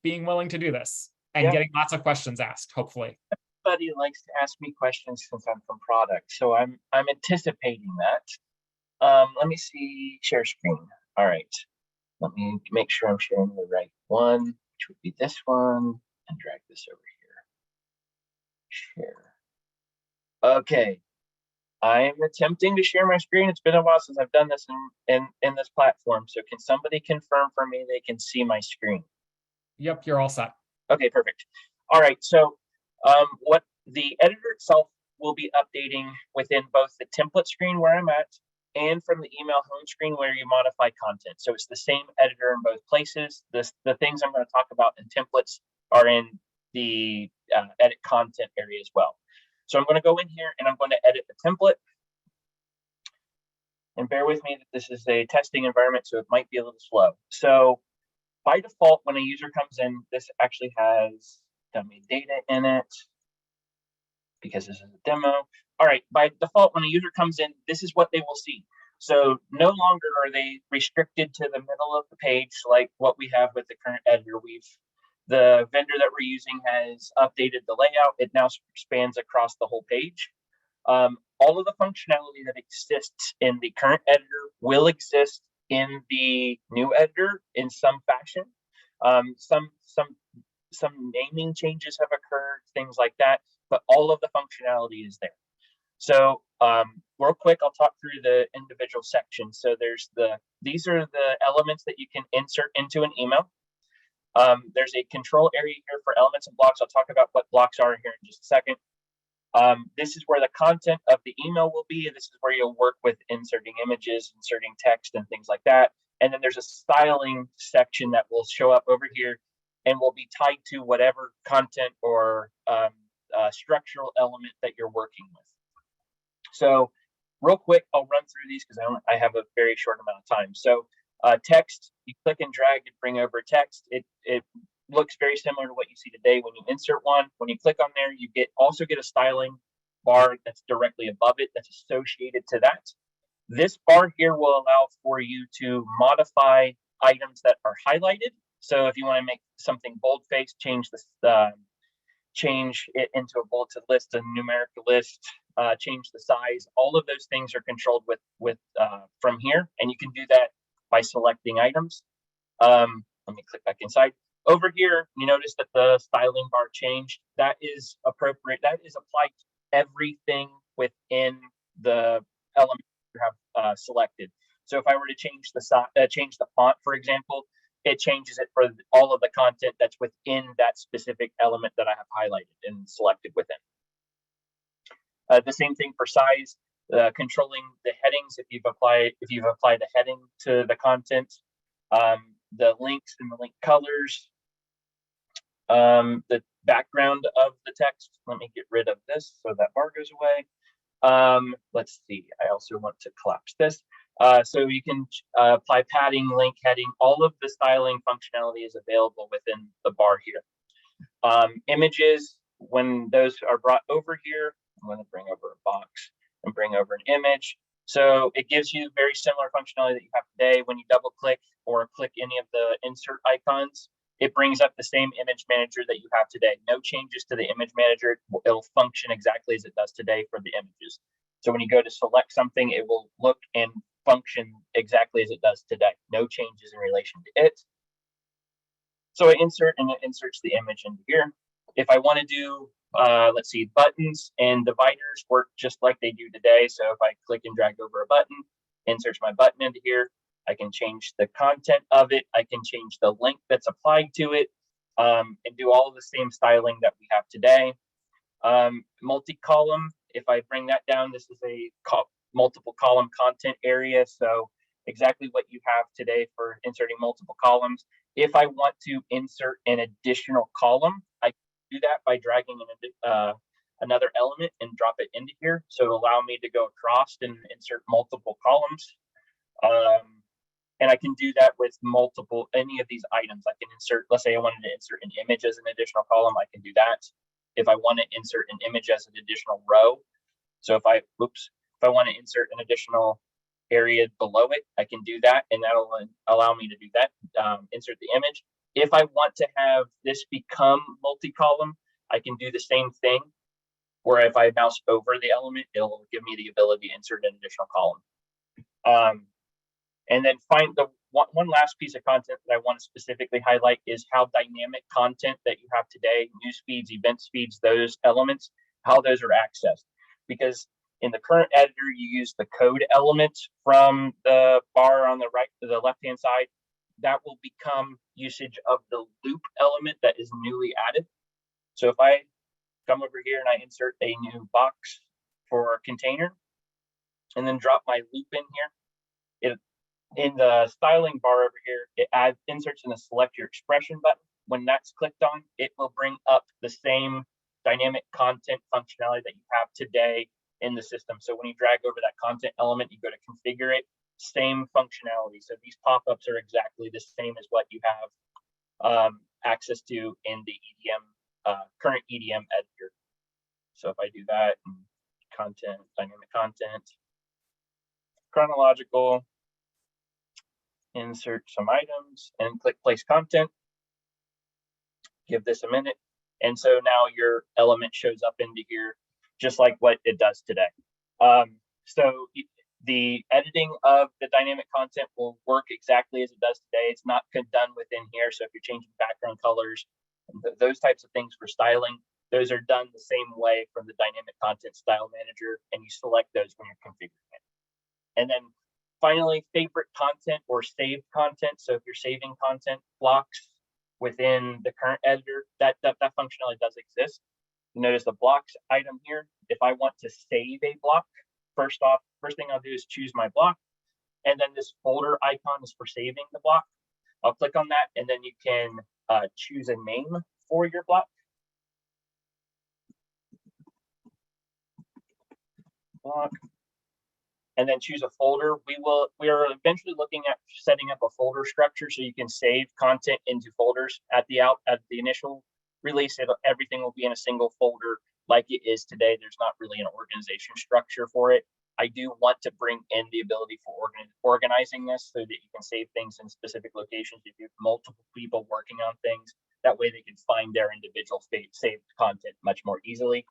being willing to do this and getting lots of questions asked, hopefully. Everybody likes to ask me questions since I'm from product, so I'm anticipating that. Let me see, share screen. All right, let me make sure I'm sharing the right one, which would be this one, and drag this over here. Share. Okay, I'm attempting to share my screen. It's been a while since I've done this in this platform. So can somebody confirm for me they can see my screen? Yep, you're all set. Okay, perfect. All right, so what the editor itself will be updating within both the template screen where I'm at and from the email home screen where you modify content. So it's the same editor in both places. The things I'm going to talk about in templates are in the edit content area as well. So I'm going to go in here and I'm going to edit the template. And bear with me that this is a testing environment, so it might be a little slow. So by default, when a user comes in, this actually has dummy data in it because this is a demo. All right, by default, when a user comes in, this is what they will see. So no longer are they restricted to the middle of the page like what we have with the current editor. The vendor that we're using has updated the layout. It now spans across the whole page. All of the functionality that exists in the current editor will exist in the new editor in some fashion. Some naming changes have occurred, things like that, but all of the functionality is there. So real quick, I'll talk through the individual sections. So these are the elements that you can insert into an email. There's a control area here for elements and blocks. I'll talk about what blocks are here in just a second. This is where the content of the email will be. This is where you'll work with inserting images, inserting text, and things like that. And then there's a styling section that will show up over here and will be tied to whatever content or structural element that you're working with. So real quick, I'll run through these because I have a very short amount of time. So text, you click and drag to bring over text. It looks very similar to what you see today when you insert one. When you click on there, you also get a styling bar that's directly above it that's associated to that. This bar here will allow for you to modify items that are highlighted. So if you want to make something bold-faced, change it into a bulleted list, a numeric list, change the size. All of those things are controlled with from here, and you can do that by selecting items. Let me click back inside. Over here, you notice that the styling bar changed. That is appropriate. That is applied to everything within the element you have selected. So if I were to change the font, for example, it changes it for all of the content that's within that specific element that I have highlighted and selected within. The same thing for size, controlling the headings. If you've applied a heading to the content, the links and the link colors, the background of the text. Let me get rid of this so that bar goes away. Let's see. I also want to collapse this. So you can apply padding, link, heading. All of the styling functionality is available within the bar here. Images, when those are brought over here, I'm going to bring over a box and bring over an image. So it gives you very similar functionality that you have today. When you double click or click any of the insert icons, it brings up the same image manager that you have today. No changes to the image manager. It'll function exactly as it does today for the images. So when you go to select something, it will look and function exactly as it does today. No changes in relation to it. So I insert, and it inserts the image into here. If I want to do, let's see, buttons and dividers work just like they do today. So if I click and drag over a button, inserts my button into here. I can change the content of it. I can change the link that's applied to it, and do all of the same styling that we have today. Multi-column, if I bring that down, this is a multiple column content area. So exactly what you have today for inserting multiple columns. If I want to insert an additional column, I can do that by dragging another element and drop it into here. So it'll allow me to go across and insert multiple columns. And I can do that with any of these items. I can insert, let's say I wanted to insert an image as an additional column, I can do that. If I want to insert an image as an additional row, so if I want to insert an additional area below it, I can do that, and that'll allow me to do that, insert the image. If I want to have this become multi-column, I can do the same thing, where if I mouse over the element, it'll give me the ability to insert an additional column. And then one last piece of content that I want to specifically highlight is how dynamic content that you have today, news feeds, events feeds, those elements, how those are accessed. Because in the current editor, you use the code element from the bar on the right to the left-hand side. That will become usage of the loop element that is newly added. So if I come over here and I insert a new box for container and then drop my loop in here, in the styling bar over here, it inserts in the select your expression button. When that's clicked on, it will bring up the same dynamic content functionality that you have today in the system. So when you drag over that content element, you go to configure it, same functionality. So these pop-ups are exactly the same as what you have access to in the current EDM editor. So if I do that, content, dynamic content, chronological, insert some items and click place content, give this a minute. And so now your element shows up into here, just like what it does today. So the editing of the dynamic content will work exactly as it does today. It's not done within here. So if you're changing background colors, those types of things for styling, those are done the same way from the dynamic content style manager, and you select those when you're configuring it. And then finally, favorite content or saved content. So if you're saving content blocks within the current editor, that functionality does exist. You notice the blocks item here. If I want to save a block, first thing I'll do is choose my block. And then this folder icon is for saving the block. I'll click on that, and then you can choose a name for your block. And then choose a folder. We are eventually looking at setting up a folder structure so you can save content into folders at the initial release. Everything will be in a single folder like it is today. There's not really an organization structure for it. I do want to bring in the ability for organizing this so that you can save things in specific locations. If you have multiple people working on things, that way they can find their individual saved content much more easily.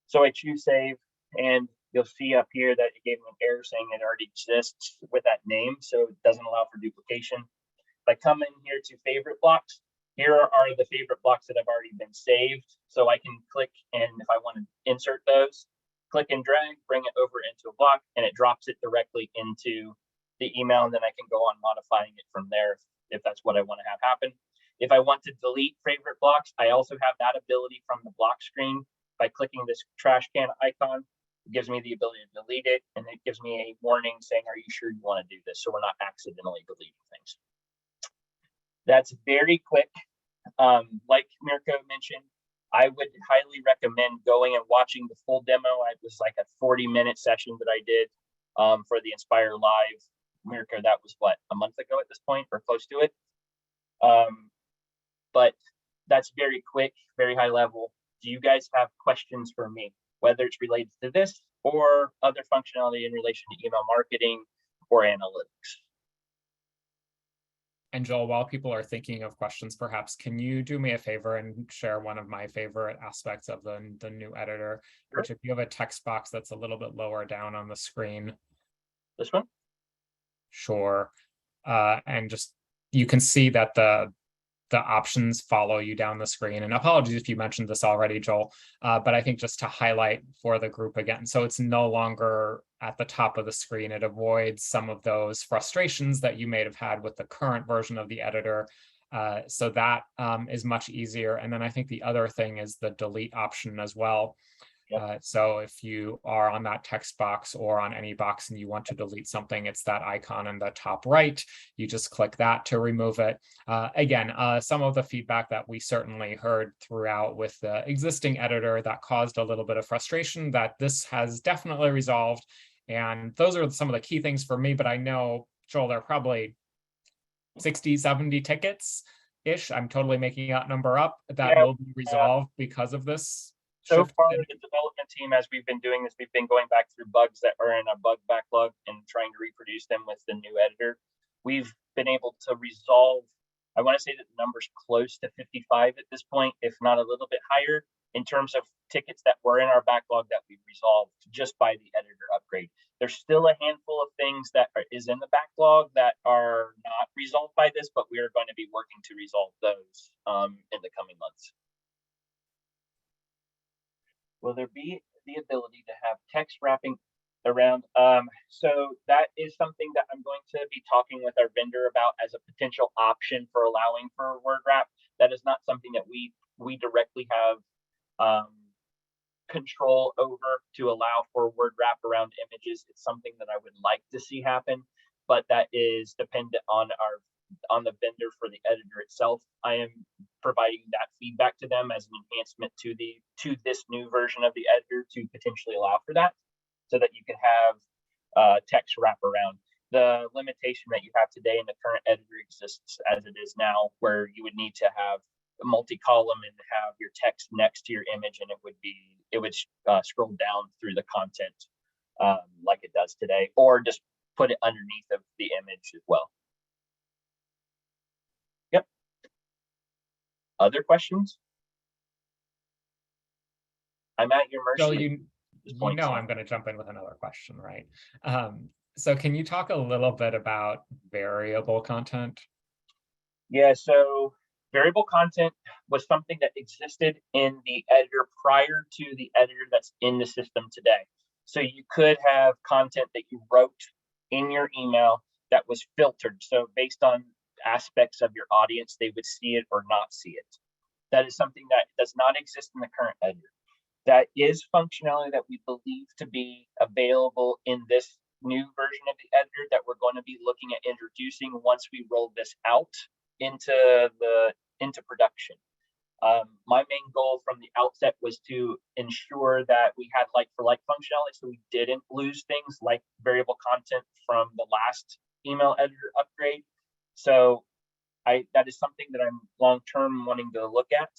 So I choose save, and you'll see up here that it gave me an error saying it already exists with that name, so it doesn't allow for duplication. If I come in here to favorite blocks, here are the favorite blocks that have already been saved. So I can click, and if I want to insert those, click and drag, bring it over into a block, and it drops it directly into the email, and then I can go on modifying it from there if that's what I want to have happen. If I want to delete favorite blocks, I also have that ability from the block screen by clicking this trash can icon. It gives me the ability to delete it, and it gives me a warning saying, are you sure you want to do this? So we're not accidentally deleting things. That's very quick. Like Mirko mentioned, I would highly recommend going and watching the full demo. It was like a 40-minute session that I did for the Inspire Live. Mirko, that was what, a month ago at this point, or close to it. But that's very quick, very high level. Do you guys have questions for me, whether it's related to this or other functionality in relation to email marketing or analytics? And Joel, while people are thinking of questions, perhaps, can you do me a favor and share one of my favorite aspects of the new editor, Sure. which if you have a text box that's a little bit lower down on the screen. This one? Sure. And just, you can see that the options follow you down the screen. And apologies if you mentioned this already, Joel, but I think just to highlight for the group again, so it's no longer at the top of the screen. It avoids some of those frustrations that you may have had with the current version of the editor. So that is much easier. And then I think the other thing is the delete option as well. So if you are on that text box or on any box and you want to delete something, it's that icon in the top right. You just click that to remove it. Again, some of the feedback that we certainly heard throughout with the existing editor that caused a little bit of frustration, that this has definitely resolved. And those are some of the key things for me, but I know, Joel, there are probably 60, 70 tickets-ish. I'm totally making that number up that will be resolved because of this. So far, the development team, as we've been doing this, we've been going back through bugs that are in a bug backlog and trying to reproduce them with the new editor. We've been able to resolve, I want to say that the number's close to 55 at this point, if not a little bit higher, in terms of tickets that were in our backlog that we resolved just by the editor upgrade. There's still a handful of things that is in the backlog that are not resolved by this, but we are going to be working to resolve those in the coming months. Will there be the ability to have text wrapping around? So that is something that I'm going to be talking with our vendor about as a potential option for allowing for word wrap. That is not something that we directly have control over to allow for word wrap around images. It's something that I would like to see happen, but that is dependent on the vendor for the editor itself. I am providing that feedback to them as an enhancement to this new version of the editor to potentially allow for that, so that you can have text wrap around. The limitation that you have today in the current editor exists as it is now, where you would need to have a multi-column and have your text next to your image, and it would scroll down through the content like it does today, or just put it underneath of the image as well. Yep. Other questions? I'm at your mercy. So you know I'm going to jump in with another question, right? So can you talk a little bit about variable content? Yeah, so variable content was something that existed in the editor prior to the editor that's in the system today. So you could have content that you wrote in your email that was filtered. So based on aspects of your audience, they would see it or not see it. That is something that does not exist in the current editor. That is functionality that we believe to be available in this new version of the editor that we're going to be looking at introducing once we roll this out into production. My main goal from the outset was to ensure that we had like for like functionality, so we didn't lose things like variable content from the last email editor upgrade. So that is something that I'm long-term wanting to look at.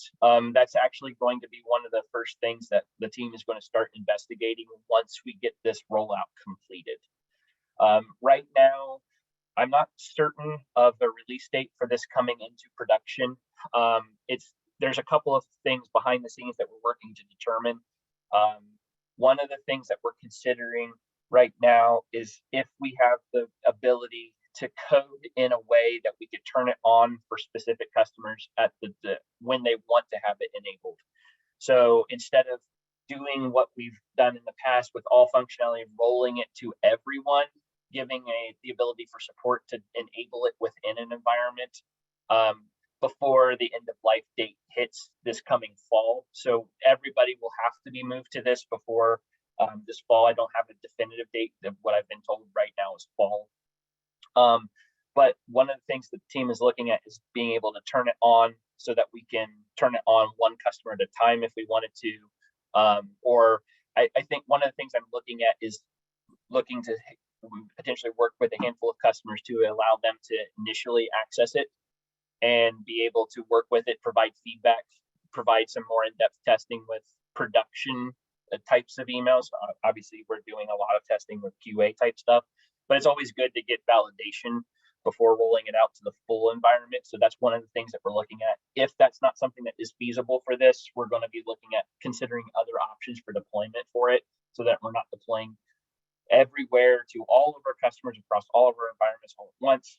That's actually going to be one of the first things that the team is going to start investigating once we get this rollout completed. Right now, I'm not certain of the release date for this coming into production. There's a couple of things behind the scenes that we're working to determine. One of the things that we're considering right now is if we have the ability to code in a way that we could turn it on for specific customers at when they want to have it enabled. So instead of doing what we've done in the past with all functionality, rolling it to everyone, giving the ability for support to enable it within an environment before the end of life date hits this coming fall. So everybody will have to be moved to this before this fall. I don't have a definitive date. What I've been told right now is fall. But one of the things that the team is looking at is being able to turn it on so that we can turn it on one customer at a time if we wanted to. Or I think one of the things I'm looking at is looking to potentially work with a handful of customers to allow them to initially access it and be able to work with it, provide feedback, provide some more in-depth testing with production types of emails. Obviously, we're doing a lot of testing with QA type stuff, but it's always good to get validation before rolling it out to the full environment. So that's one of the things that we're looking at. If that's not something that is feasible for this, we're going to be looking at considering other options for deployment for it, so that we're not deploying everywhere to all of our customers across all of our environments all at once.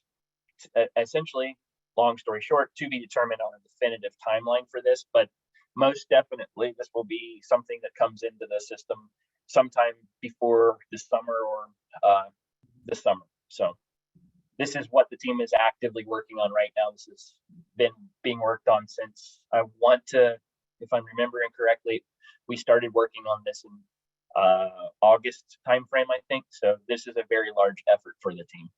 Essentially, long story short, to be determined on a definitive timeline for this, but most definitely this will be something that comes into the system sometime before the summer or this summer. So this is what the team is actively working on right now. This has been being worked on since if I'm remembering correctly, we started working on this in August timeframe, I think. So this is a very large effort for the team.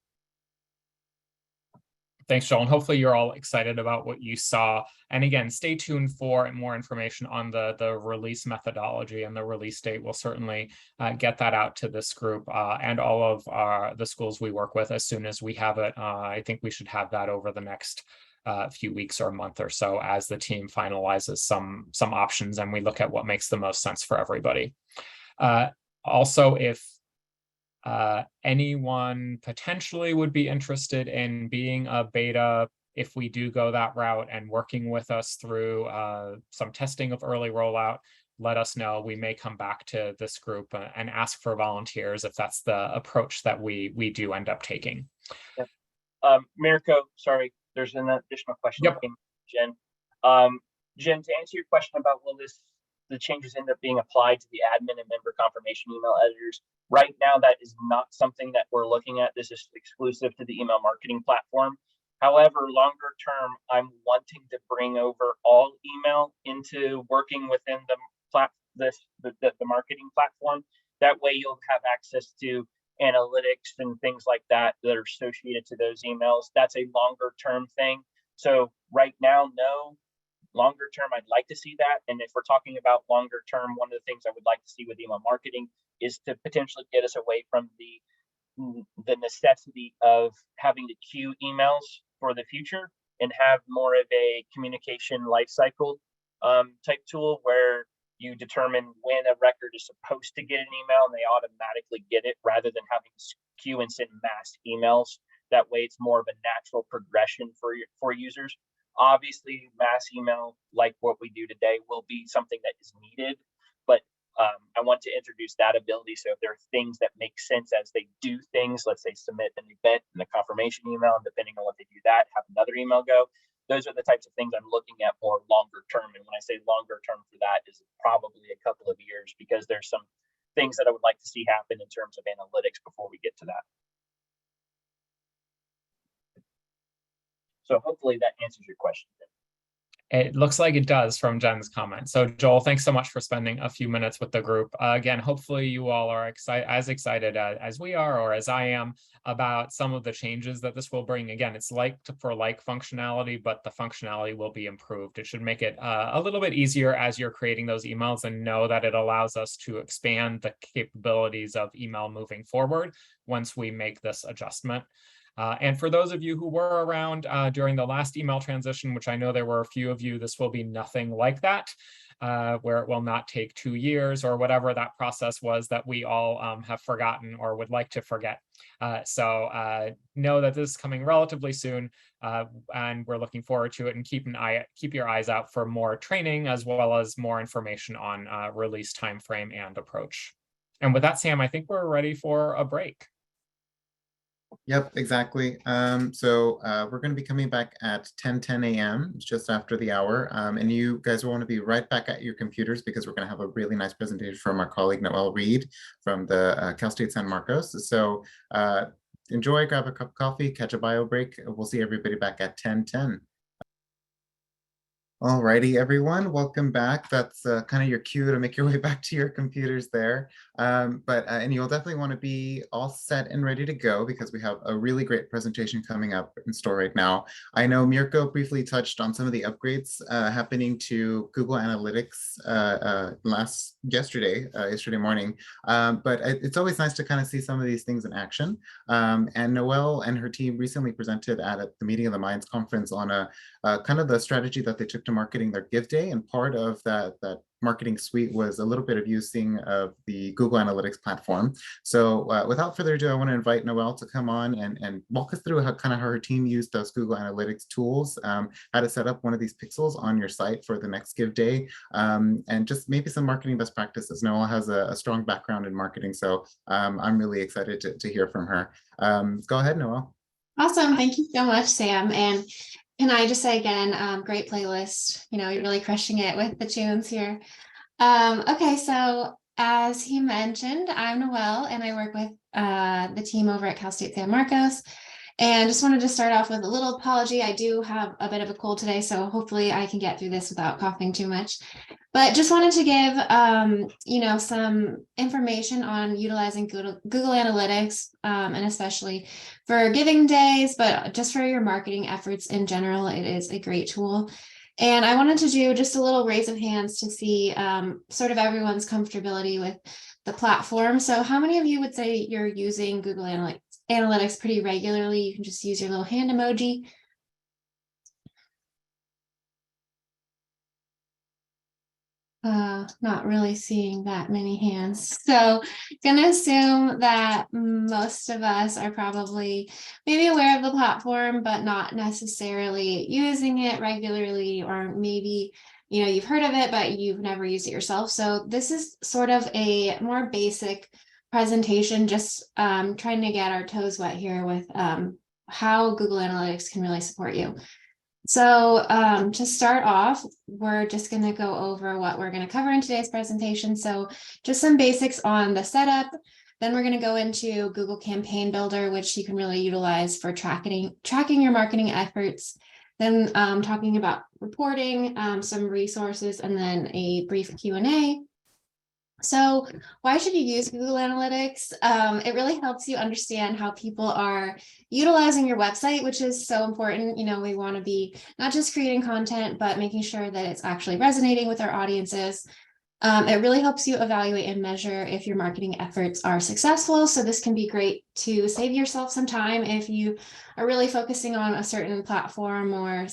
Thanks, Joel. And hopefully you're all excited about what you saw. And again, stay tuned for more information on the release methodology and the release date. We'll certainly get that out to this group and all of the schools we work with as soon as we have it. I think we should have that over the next few weeks or a month or so as the team finalizes some options and we look at what makes the most sense for everybody. Also, if anyone potentially would be interested in being a beta, if we do go that route and working with us through some testing of early rollout, let us know. We may come back to this group and ask for volunteers if that's the approach that we do end up taking. Yep. Mirko, sorry, there's an additional question. Yep. Jen. Jen, to answer your question about the changes end up being applied to the admin and member confirmation email editors. Right now, that is not something that we're looking at. This is exclusive to the email marketing platform. However, longer term, I'm wanting to bring over all email into working within the marketing platform. That way you'll have access to analytics and things like that are associated to those emails. That's a longer term thing. So right now, no. Longer term, I'd like to see that. And if we're talking about longer term, one of the things I would like to see with email marketing is to potentially get us away from the necessity of having to queue emails for the future and have more of a communication lifecycle type tool where you determine when a record is supposed to get an email and they automatically get it rather than having to queue and send mass emails. That way it's more of a natural progression for users. Obviously, mass email, like what we do today, will be something that is needed, but I want to introduce that ability. So if there are things that make sense as they do things, let's say submit an event in the confirmation email, and depending on what they do that, have another email go. Those are the types of things I'm looking at more longer term. And when I say longer term for that is probably a couple of years, because there's some things that I would like to see happen in terms of analytics before we get to that. So hopefully that answers your question. It looks like it does from Jen's comment. So Joel, thanks so much for spending a few minutes with the group. Again, hopefully you all are as excited as we are, or as I am, about some of the changes that this will bring. Again, it's like for like functionality, but the functionality will be improved. It should make it a little bit easier as you're creating those emails, and know that it allows us to expand the capabilities of email moving forward once we make this adjustment. And for those of you who were around during the last email transition, which I know there were a few of you, this will be nothing like that, where it will not take 2 years or whatever that process was that we all have forgotten or would like to forget. So know that this is coming relatively soon, and we're looking forward to it, and keep your eyes out for more training as well as more information on release timeframe and approach. And with that, Sam, I think we're ready for a break. Yep, exactly. So we're going to be coming back at 10 a.m., just after the hour. And you guys will want to be right back at your computers, because we're going to have a really nice presentation from our colleague, Noelle Reed, from the Cal State San Marcos. So enjoy, grab a cup of coffee, catch a bio break. We'll see everybody back at 10:10. Alrighty, everyone, welcome back. That's kind of your cue to make your way back to your computers there. And you'll definitely want to be all set and ready to go, because we have a really great presentation coming up in store right now. I know Mirko briefly touched on some of the upgrades happening to Google Analytics yesterday morning. But it's always nice to kind of see some of these things in action. And Noelle and her team recently presented at the Meeting of the Minds conference on kind of the strategy that they took to marketing their Give Day, and part of that marketing suite was a little bit of using of the Google Analytics platform. So without further ado, I want to invite Noelle to come on and walk us through how her team used those Google Analytics tools, how to set up one of these pixels on your site for the next Give Day, and just maybe some marketing best practices. Noelle has a strong background in marketing, so I'm really excited to hear from her. Go ahead, Noelle. Awesome. Thank you so much, Sam. And can I just say again, great playlist. You're really crushing it with the tunes here. Okay, so as he mentioned, I'm Noelle and I work with the team over at Cal State San Marcos. And just wanted to start off with a little apology. I do have a bit of a cold today, so hopefully I can get through this without coughing too much. But just wanted to give, some information on utilizing Google Analytics, and especially for giving days, but just for your marketing efforts in general, it is a great tool. And I wanted to do just a little raise of hands to see sort of everyone's comfortability with the platform. So how many of you would say you're using Google Analytics pretty regularly? You can just use your little hand emoji. Not really seeing that many hands. So gonna assume that most of us are probably maybe aware of the platform, but not necessarily using it regularly, or maybe you've heard of it, but you've never used it yourself. So this is sort of a more basic presentation, just trying to get our toes wet here with how Google Analytics can really support you. So to start off, we're just going to go over what we're going to cover in today's presentation. So just some basics on the setup. Then we're going to go into Google Campaign Builder, which you can really utilize for tracking your marketing efforts. Then talking about reporting, some resources, and then a brief Q&A. So why should you use Google Analytics? It really helps you understand how people are utilizing your website, which is so important. We want to be not just creating content, but making sure that it's actually resonating with our audiences. It really helps you evaluate and measure if your marketing efforts are successful. So this can be great to save yourself some time if you are really focusing on a certain platform or,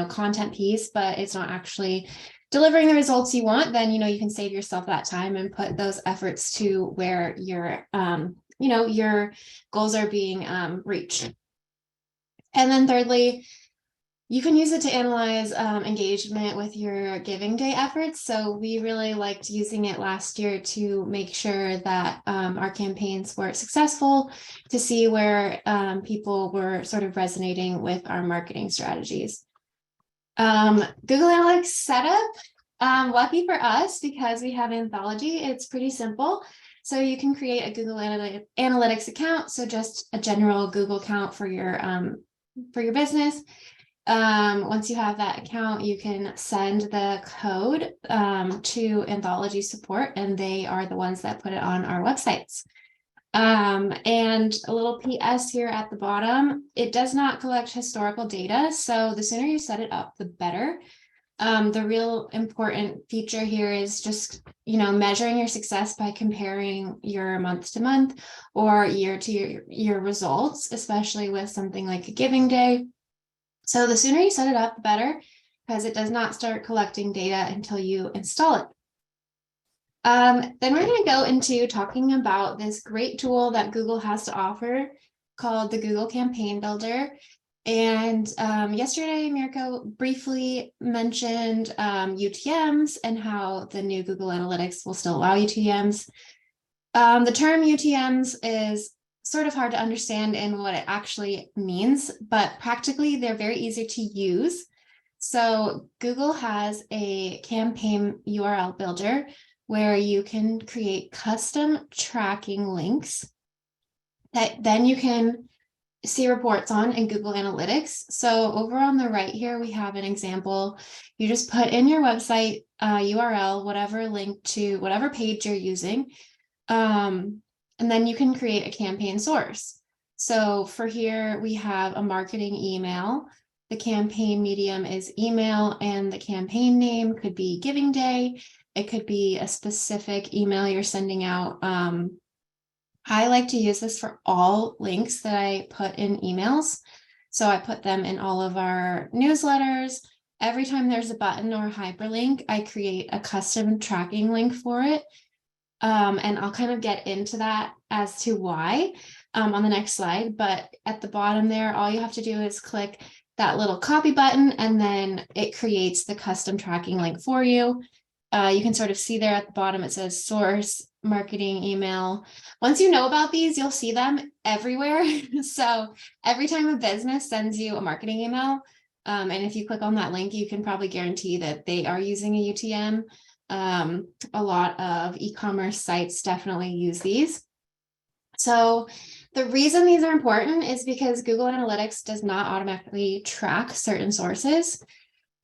content piece, but it's not actually delivering the results you want. Then, you can save yourself that time and put those efforts to where your goals are being reached. And then thirdly, you can use it to analyze engagement with your giving day efforts. So we really liked using it last year to make sure that our campaigns were successful, to see where people were sort of resonating with our marketing strategies. Google Analytics setup, lucky for us, because we have Anthology, it's pretty simple. So you can create a Google Analytics account. So just a general Google account for your business. Once you have that account, you can send the code to Anthology support, and they are the ones that put it on our websites. And a little PS here at the bottom, it does not collect historical data. So the sooner you set it up, the better. The real important feature here is just, measuring your success by comparing your month to month or year to year results, especially with something like a giving day. So the sooner you set it up, the better, because it does not start collecting data until you install it. Then we're going to go into talking about this great tool that Google has to offer called the Google Campaign Builder. And yesterday, Mirko briefly mentioned UTMs and how the new Google Analytics will still allow UTMs. The term UTMs is sort of hard to understand in what it actually means, but practically they're very easy to use. So Google has a campaign URL builder where you can create custom tracking links that then you can see reports on in Google Analytics. So over on the right here, we have an example. You just put in your website URL, whatever link to whatever page you're using, and then you can create a campaign source. So for here, we have a marketing email. The campaign medium is email, and the campaign name could be Giving Day. It could be a specific email you're sending out. I like to use this for all links that I put in emails. So I put them in all of our newsletters, every time there's a button or a hyperlink, I create a custom tracking link for it. And I'll kind of get into that as to why on the next slide. But at the bottom there, all you have to do is click that little copy button, and then it creates the custom tracking link for you. You can sort of see there at the bottom, it says source, marketing, email. Once you know about these, you'll see them everywhere. So every time a business sends you a marketing email, and if you click on that link, you can probably guarantee that they are using a UTM. A lot of e-commerce sites definitely use these. So the reason these are important is because Google Analytics does not automatically track certain sources.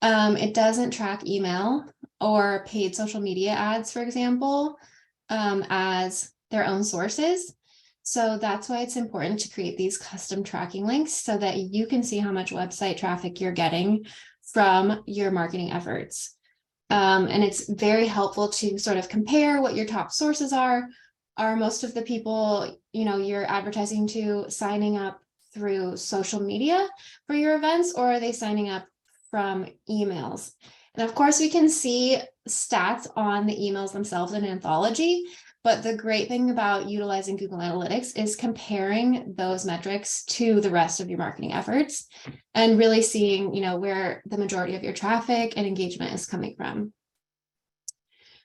It doesn't track email or paid social media ads, for example, as their own sources. So that's why it's important to create these custom tracking links so that you can see how much website traffic you're getting from your marketing efforts. And it's very helpful to sort of compare what your top sources are. Are most of the people, you're advertising to signing up through social media for your events, or are they signing up from emails? And of course, we can see stats on the emails themselves in Anthology, but the great thing about utilizing Google Analytics is comparing those metrics to the rest of your marketing efforts and really seeing, where the majority of your traffic and engagement is coming from.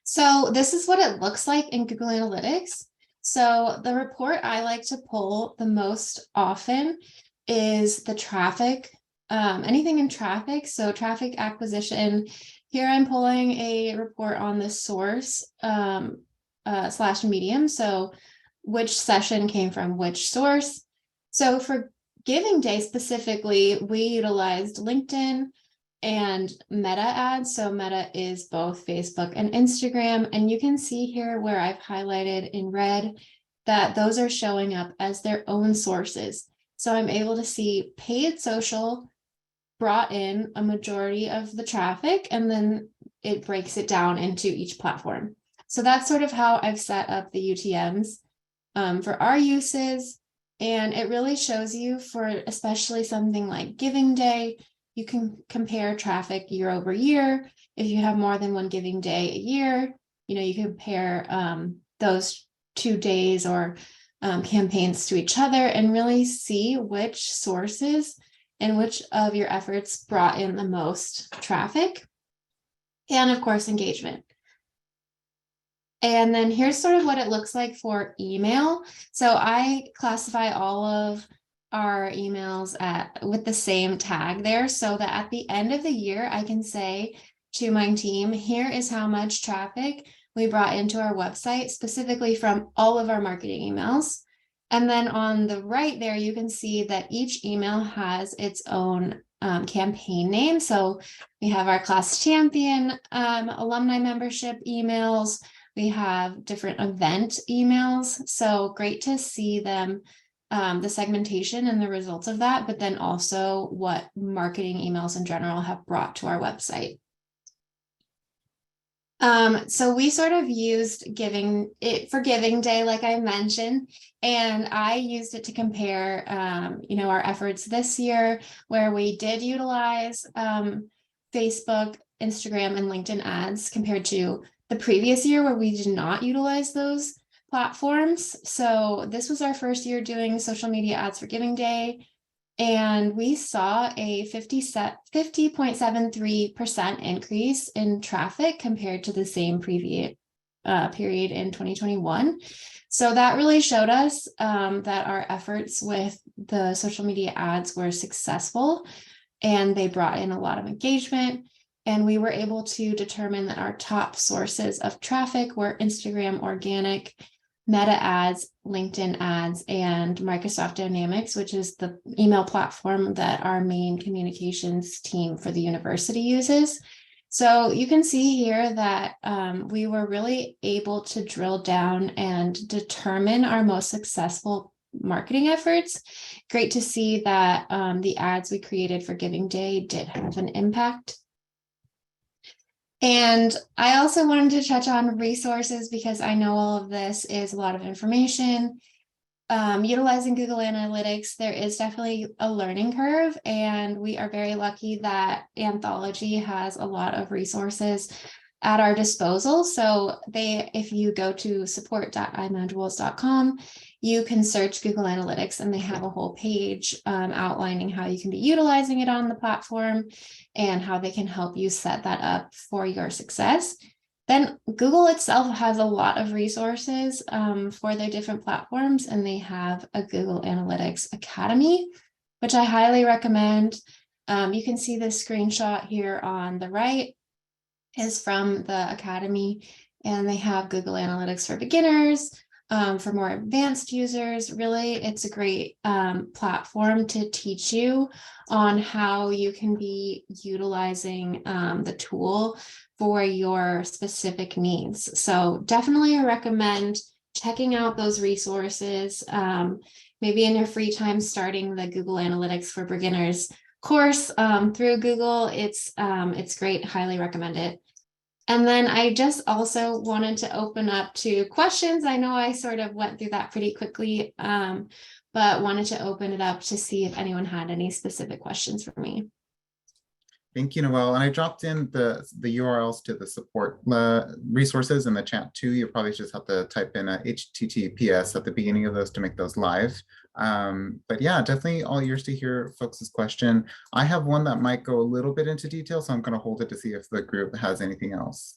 So this is what it looks like in Google Analytics. So the report I like to pull the most often is the traffic, anything in traffic. So traffic acquisition. Here I'm pulling a report on the source / medium. So which session came from which source. So for Giving Day specifically, we utilized LinkedIn and Meta ads. So Meta is both Facebook and Instagram. And you can see here where I've highlighted in red that those are showing up as their own sources. So I'm able to see paid social brought in a majority of the traffic, and then it breaks it down into each platform. So that's sort of how I've set up the UTMs for our uses. And it really shows you for especially something like Giving Day, you can compare traffic year over year. If you have more than one Giving Day a year, you compare those 2 days or campaigns to each other and really see which sources and which of your efforts brought in the most traffic and, of course, engagement. And then here's sort of what it looks like for email. So I classify all of our emails with the same tag there so that at the end of the year, I can say to my team, here is how much traffic we brought into our website, specifically from all of our marketing emails. And then on the right there, you can see that each email has its own campaign name. So we have our class champion alumni membership emails. We have different event emails. So great to see them, the segmentation and the results of that, but then also what marketing emails in general have brought to our website. So we sort of used Giving Day, like I mentioned, and I used it to compare, our efforts this year, where we did utilize Facebook, Instagram, and LinkedIn ads compared to the previous year where we did not utilize those platforms. So this was our first year doing social media ads for Giving Day. And we saw a 50.73% increase in traffic compared to the same previous period in 2021. So that really showed us that our efforts with the social media ads were successful and they brought in a lot of engagement. And we were able to determine that our top sources of traffic were Instagram organic, Meta ads, LinkedIn ads, and Microsoft Dynamics, which is the email platform that our main communications team for the university uses. So you can see here that we were really able to drill down and determine our most successful marketing efforts. Great to see that the ads we created for Giving Day did have an impact. And I also wanted to touch on resources because I know all of this is a lot of information. utilizing Google Analytics, there is definitely a learning curve, and we are very lucky that Anthology has a lot of resources at our disposal. So if you go to support.imanageables.com, you can search Google Analytics, and they have a whole page outlining how you can be utilizing it on the platform and how they can help you set that up for your success. Then Google itself has a lot of resources for their different platforms, and they have a Google Analytics Academy, which I highly recommend. You can see this screenshot here on the right is from the Academy, and they have Google Analytics for beginners, for more advanced users. Really, it's a great platform to teach you on how you can be utilizing the tool for your specific needs. So definitely recommend checking out those resources. Maybe in your free time, starting the Google Analytics for Beginners course through Google. It's great, highly recommend it. And then I just also wanted to open up to questions. I know I sort of went through that pretty quickly, but wanted to open it up to see if anyone had any specific questions for me. Thank you, Noelle. And I dropped in the URLs to the support resources in the chat too. You probably just have to type in a HTTPS at the beginning of those to make those live. But yeah, definitely all ears to hear folks' question. I have one that might go a little bit into detail, so I'm going to hold it to see if the group has anything else.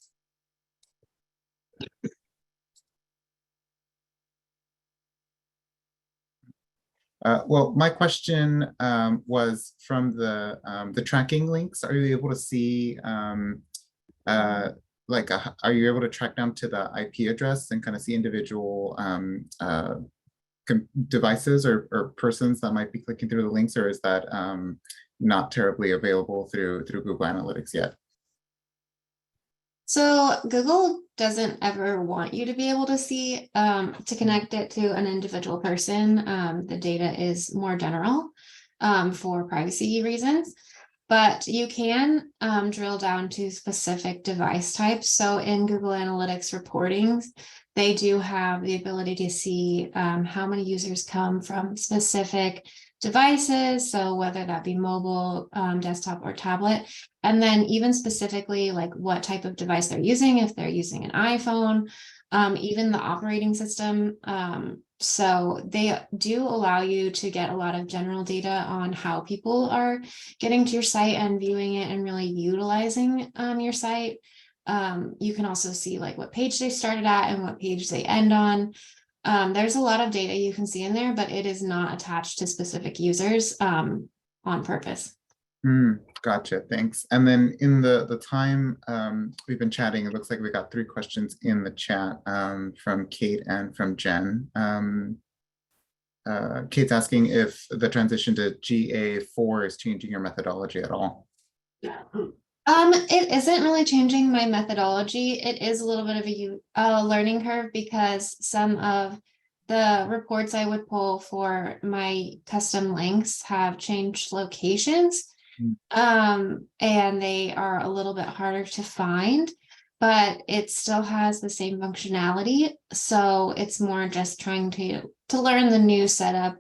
Well, my question was from the tracking links. Are you able to see, are you able to track down to the IP address and kind of see individual devices or persons that might be clicking through the links, or is that not terribly available through Google Analytics yet? So Google doesn't ever want you to be able to see, to connect it to an individual person. The data is more general for privacy reasons, but you can drill down to specific device types. So in Google Analytics reportings, they do have the ability to see how many users come from specific devices. So whether that be mobile, desktop, or tablet, and then even specifically like what type of device they're using, if they're using an iPhone, even the operating system. So they do allow you to get a lot of general data on how people are getting to your site and viewing it and really utilizing your site. You can also see like what page they started at and what page they end on. There's a lot of data you can see in there, but it is not attached to specific users on purpose. Gotcha, thanks. And then in the time we've been chatting, it looks like we got 3 questions in the chat from Kate and from Jen. Kate's asking if the transition to GA4 is changing your methodology at all. It isn't really changing my methodology. It is a little bit of a learning curve because some of the reports I would pull for my custom links have changed locations. And they are a little bit harder to find, but it still has the same functionality. So it's more just trying to learn the new setup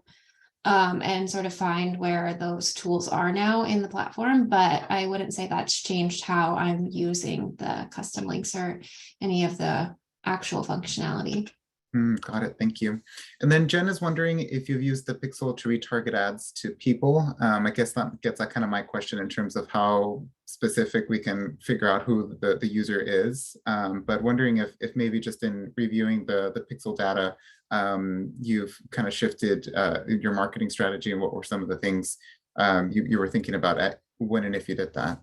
and sort of find where those tools are now in the platform. But I wouldn't say that's changed how I'm using the custom links or any of the actual functionality. Got it. Thank you. And then Jen is wondering if you've used the pixel to retarget ads to people. I guess that gets at kind of my question in terms of how specific we can figure out who the user is. But wondering if maybe just in reviewing the pixel data, you've kind of shifted your marketing strategy, and what were some of the things you were thinking about when and if you did that?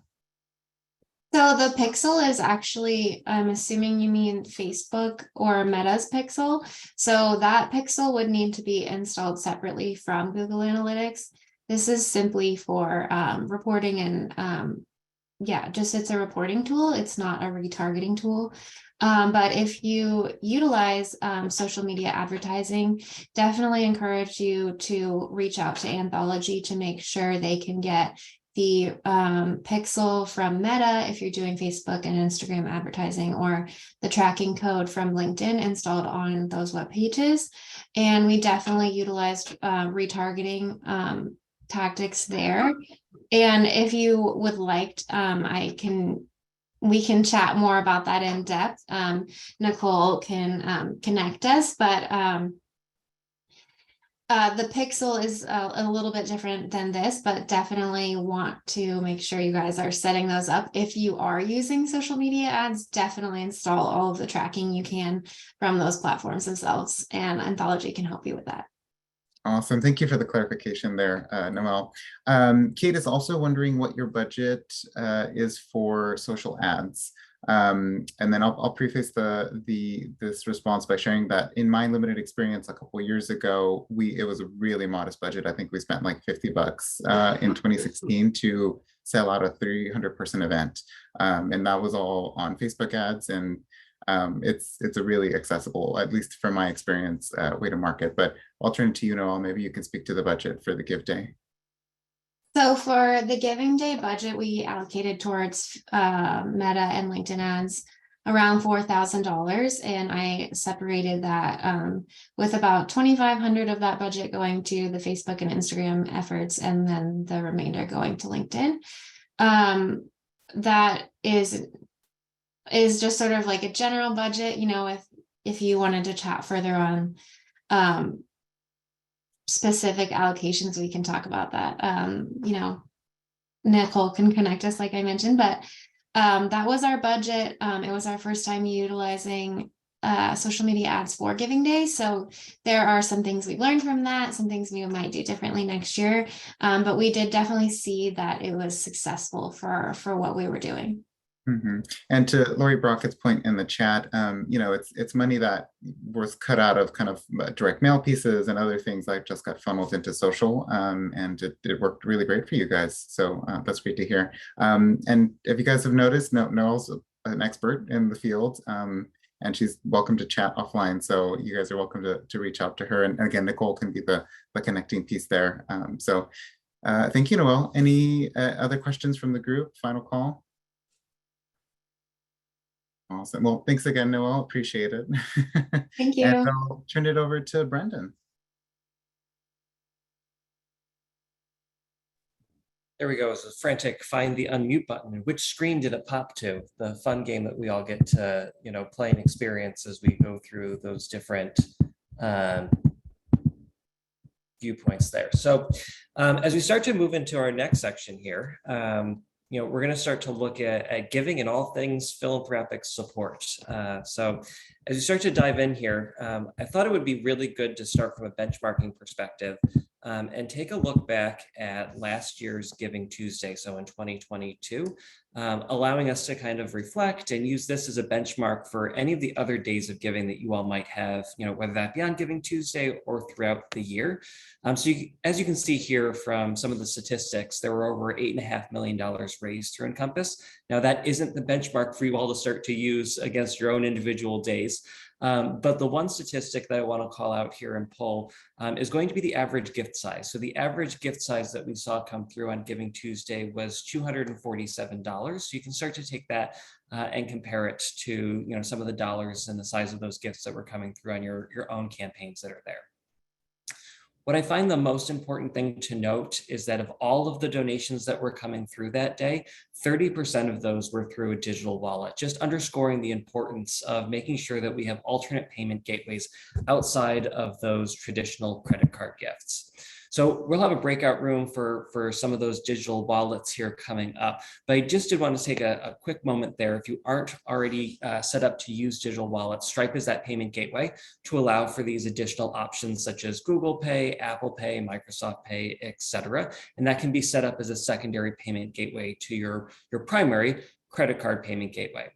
So the pixel is actually, I'm assuming you mean Facebook or Meta's pixel. So that pixel would need to be installed separately from Google Analytics. This is simply for reporting and it's a reporting tool. It's not a retargeting tool. But if you utilize social media advertising, definitely encourage you to reach out to Anthology to make sure they can get the pixel from Meta if you're doing Facebook and Instagram advertising, or the tracking code from LinkedIn installed on those web pages. And we definitely utilized retargeting tactics there. And if you would like, we can chat more about that in depth. Nicole can connect us, but the pixel is a little bit different than this, but definitely want to make sure you guys are setting those up. If you are using social media ads, definitely install all of the tracking you can from those platforms themselves, and Anthology can help you with that. Awesome. Thank you for the clarification there, Noelle. Kate is also wondering what your budget is for social ads. And then I'll preface this response by sharing that in my limited experience a couple of years ago, it was a really modest budget. I think we spent like $50 in 2016 to sell out a 300-person event. And that was all on Facebook ads, and it's a really accessible, at least from my experience, way to market. But I'll turn to you, Noelle. Maybe you can speak to the budget for the Give Day. So for the Giving Day budget, we allocated towards Meta and LinkedIn ads around $4,000, and I separated that with about $2,500 of that budget going to the Facebook and Instagram efforts, and then the remainder going to LinkedIn. That is just sort of like a general budget, if you wanted to chat further on specific allocations, we can talk about that. Nicole can connect us, like I mentioned, but that was our budget. It was our first time utilizing social media ads for Giving Day. So there are some things we learned from that, some things we might do differently next year. But we did definitely see that it was successful for what we were doing. Mm-hmm. And to Lori Brockett's point in the chat, it's money that was cut out of kind of direct mail pieces and other things that just got funneled into social, and it worked really great for you guys. So that's great to hear. And if you guys have noticed, Noelle's an expert in the field, and she's welcome to chat offline. So you guys are welcome to reach out to her. And again, Nicole can be the connecting piece there. Thank you, Noelle. Any other questions from the group? Final call. Awesome. Well, thanks again, Noelle. Appreciate it. Thank you. And I'll turn it over to Brendon. There we go. It's a frantic find the unmute button. And which screen did it pop to? The fun game that we all get to, play and experience as we go through those different viewpoints there. So as we start to move into our next section here, we're going to start to look at giving and all things philanthropic support. So as we start to dive in here, I thought it would be really good to start from a benchmarking perspective and take a look back at last year's Giving Tuesday, so in 2022, allowing us to kind of reflect and use this as a benchmark for any of the other days of giving that you all might have, whether that be on Giving Tuesday or throughout the year. As you can see here from some of the statistics, there were over $8.5 million raised through Encompass. Now, that isn't the benchmark for you all to start to use against your own individual days. But the one statistic that I want to call out here and pull is going to be the average gift size. So the average gift size that we saw come through on Giving Tuesday was $247. So you can start to take that and compare it to some of the dollars and the size of those gifts that were coming through on your own campaigns that are there. What I find the most important thing to note is that of all of the donations that were coming through that day, 30% of those were through a digital wallet, just underscoring the importance of making sure that we have alternate payment gateways outside of those traditional credit card gifts. So we'll have a breakout room for some of those digital wallets here coming up. But I just did want to take a quick moment there. If you aren't already set up to use digital wallets, Stripe is that payment gateway to allow for these additional options such as Google Pay, Apple Pay, Microsoft Pay, etc. And that can be set up as a secondary payment gateway to your primary credit card payment gateway.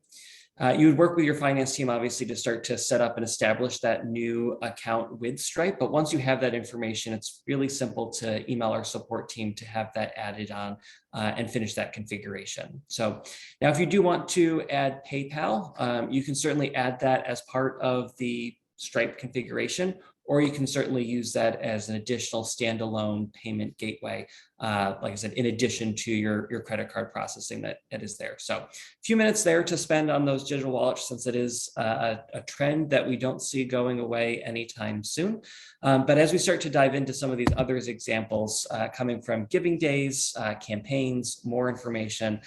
You would work with your finance team, obviously, to start to set up and establish that new account with Stripe. But once you have that information, it's really simple to email our support team to have that added on and finish that configuration. So now if you do want to add PayPal, you can certainly add that as part of the Stripe configuration, or you can certainly use that as an additional standalone payment gateway, like I said, in addition to your credit card processing that is there. So a few minutes there to spend on those digital wallets, since it is a trend that we don't see going away anytime soon. But as we start to dive into some of these other examples coming from giving days, campaigns, more information,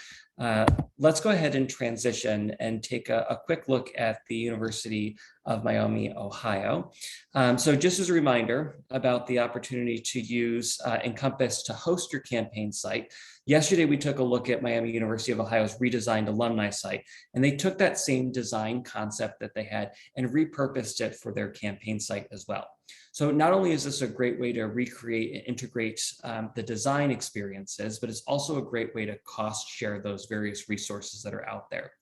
let's go ahead and transition and take a quick look at the University of Miami, Ohio. So just as a reminder about the opportunity to use Encompass to host your campaign site, yesterday we took a look at Miami University of Ohio's redesigned alumni site, and they took that same design concept that they had and repurposed it for their campaign site as well. So not only is this a great way to recreate and integrate the design experiences, but it's also a great way to cost share those various resources that are out there.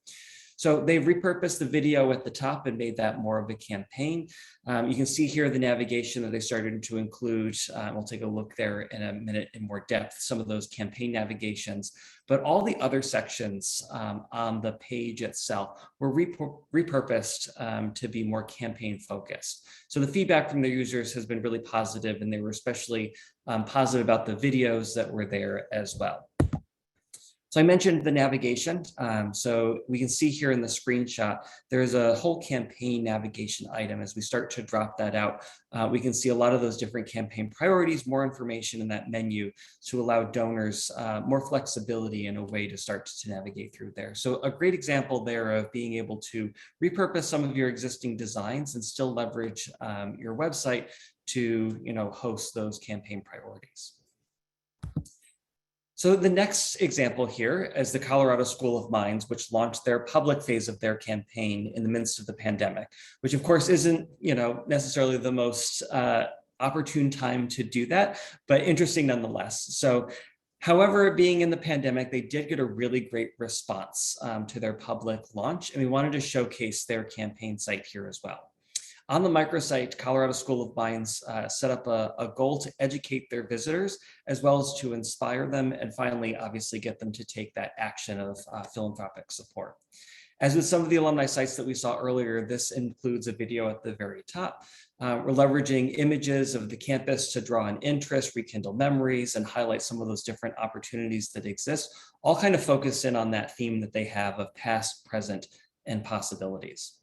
So they've repurposed the video at the top and made that more of a campaign. You can see here the navigation that they started to include. We'll take a look there in a minute in more depth, some of those campaign navigations, but all the other sections on the page itself were repurposed to be more campaign focused. So the feedback from their users has been really positive, and they were especially positive about the videos that were there as well. So I mentioned the navigation. So we can see here in the screenshot, there's a whole campaign navigation item. As we start to drop that out, we can see a lot of those different campaign priorities, more information in that menu to allow donors more flexibility in a way to start to navigate through there. So a great example there of being able to repurpose some of your existing designs and still leverage your website to, host those campaign priorities. So the next example here is the Colorado School of Mines, which launched their public phase of their campaign in the midst of the pandemic, which of course isn't, necessarily the most opportune time to do that, but interesting nonetheless. So however, being in the pandemic, they did get a really great response to their public launch, and we wanted to showcase their campaign site here as well. On the microsite, Colorado School of Mines set up a goal to educate their visitors, as well as to inspire them, and finally, obviously, get them to take that action of philanthropic support. As with some of the alumni sites that we saw earlier, this includes a video at the very top. We're leveraging images of the campus to draw on interest, rekindle memories, and highlight some of those different opportunities that exist, all kind of focus in on that theme that they have of past, present, and possibilities.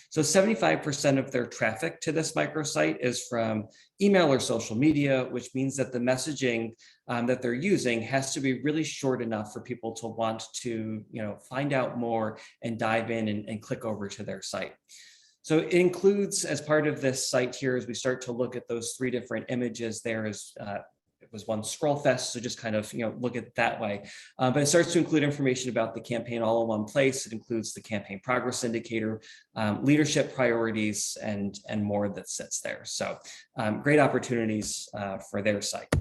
So 75% of their traffic to this microsite is from email or social media, which means that the messaging that they're using has to be really short enough for people to want to, find out more and dive in and click over to their site. So it includes, as part of this site here, as we start to look at those three different images, there is it was one scroll fest, so just kind of look at it that way. But it starts to include information about the campaign all in one place. It includes the campaign progress indicator, leadership priorities, and more that sits there. So great opportunities for their site.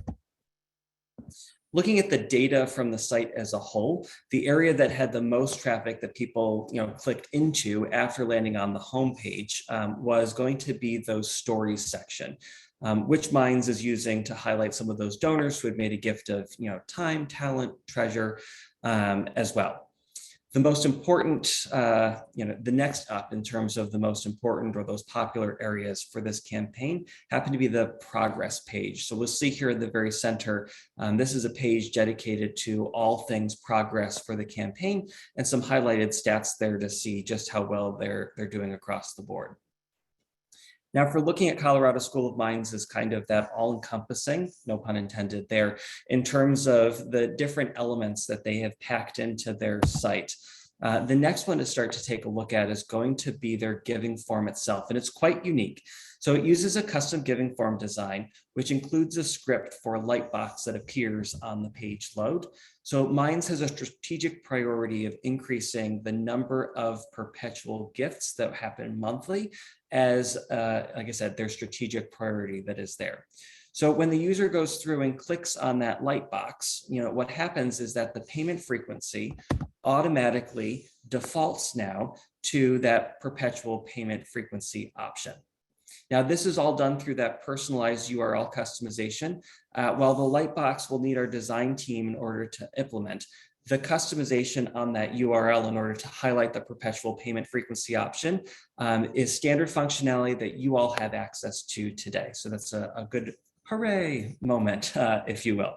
Looking at the data from the site as a whole, the area that had the most traffic that people clicked into after landing on the homepage was going to be those stories section. Which Mines is using to highlight some of those donors who had made a gift of time, talent, treasure, as well. The most important, the next up in terms of the most important or those popular areas for this campaign happen to be the progress page. So we'll see here in the very center, this is a page dedicated to all things progress for the campaign, and some highlighted stats there to see just how well they're doing across the board. Now, if we're looking at Colorado School of Mines as kind of that all-encompassing, no pun intended there, in terms of the different elements that they have packed into their site, the next one to start to take a look at is going to be their giving form itself, and it's quite unique. So it uses a custom giving form design, which includes a script for a lightbox that appears on the page load. So Mines has a strategic priority of increasing the number of perpetual gifts that happen monthly as, like I said, their strategic priority that is there. So when the user goes through and clicks on that lightbox, what happens is that the payment frequency automatically defaults now to that perpetual payment frequency option. Now, this is all done through that personalized URL customization. While the lightbox will need our design team in order to implement, the customization on that URL in order to highlight the perpetual payment frequency option is standard functionality that you all have access to today. So that's a good hooray moment, if you will.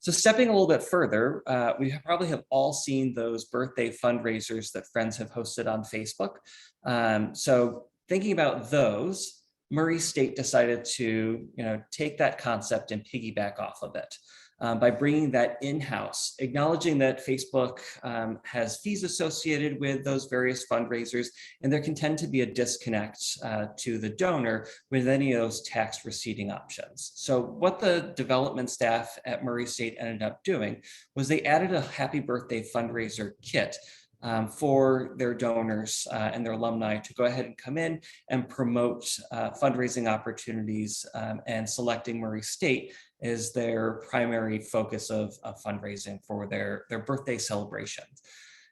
So stepping a little bit further, we probably have all seen those birthday fundraisers that friends have hosted on Facebook. So thinking about those, Murray State decided to take that concept and piggyback off of it. By bringing that in-house, acknowledging that Facebook has fees associated with those various fundraisers, and there can tend to be a disconnect to the donor with any of those tax receipting options. So what the development staff at Murray State ended up doing was they added a happy birthday fundraiser kit for their donors and their alumni to go ahead and come in and promote fundraising opportunities, and selecting Murray State is their primary focus of fundraising for their birthday celebrations.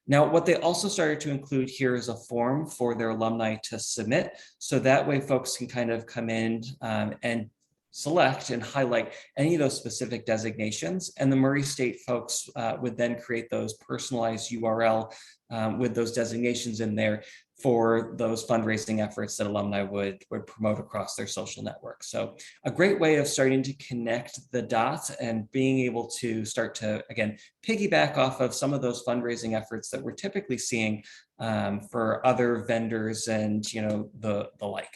Now, what they also started to include here is a form for their alumni to submit. So that way folks can kind of come in and select and highlight any of those specific designations. And the Murray State folks would then create those personalized URL with those designations in there for those fundraising efforts that alumni would promote across their social network. So a great way of starting to connect the dots and being able to start to, again, piggyback off of some of those fundraising efforts that we're typically seeing for other vendors and the like.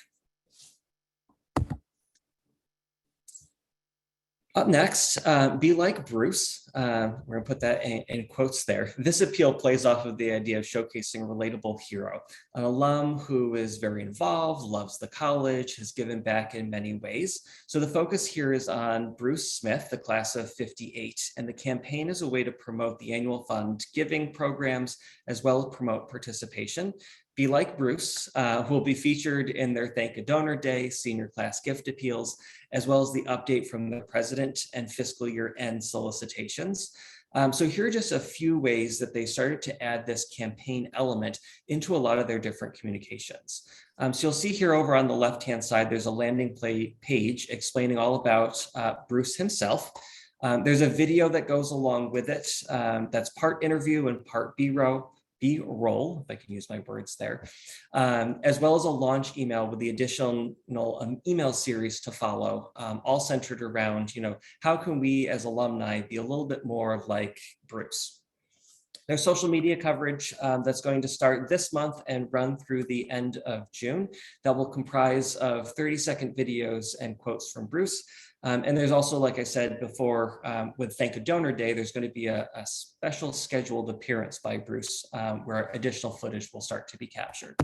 Up next, Be Like Bruce. We're going to put that in quotes there. This appeal plays off of the idea of showcasing a relatable hero, an alum who is very involved, loves the college, has given back in many ways. So the focus here is on Bruce Smith, the class of '58, and the campaign is a way to promote the annual fund giving programs as well as promote participation. Be Like Bruce will be featured in their Thank a Donor Day, senior class gift appeals, as well as the update from the president and fiscal year end solicitations. So here are just a few ways that they started to add this campaign element into a lot of their different communications. So you'll see here over on the left-hand side, there's a landing page explaining all about Bruce himself. There's a video that goes along with it that's part interview and part B-roll, if I can use my words there, as well as a launch email with the additional email series to follow, all centered around, how can we as alumni be a little bit more like Bruce? There's social media coverage that's going to start this month and run through the end of June that will comprise of 30-second videos and quotes from Bruce. And there's also, like I said before, with Thank a Donor Day, there's going to be a special scheduled appearance by Bruce where additional footage will start to be captured.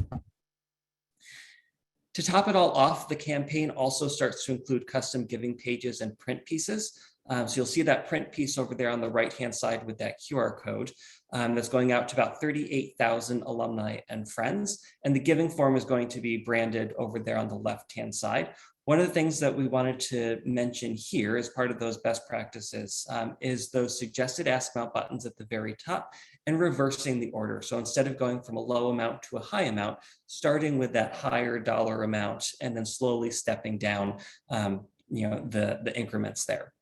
To top it all off, the campaign also starts to include custom giving pages and print pieces. So you'll see that print piece over there on the right-hand side with that QR code that's going out to about 38,000 alumni and friends. And the giving form is going to be branded over there on the left-hand side. One of the things that we wanted to mention here as part of those best practices is those suggested ask amount buttons at the very top and reversing the order. So instead of going from a low amount to a high amount, starting with that higher dollar amount and then slowly stepping down the increments there.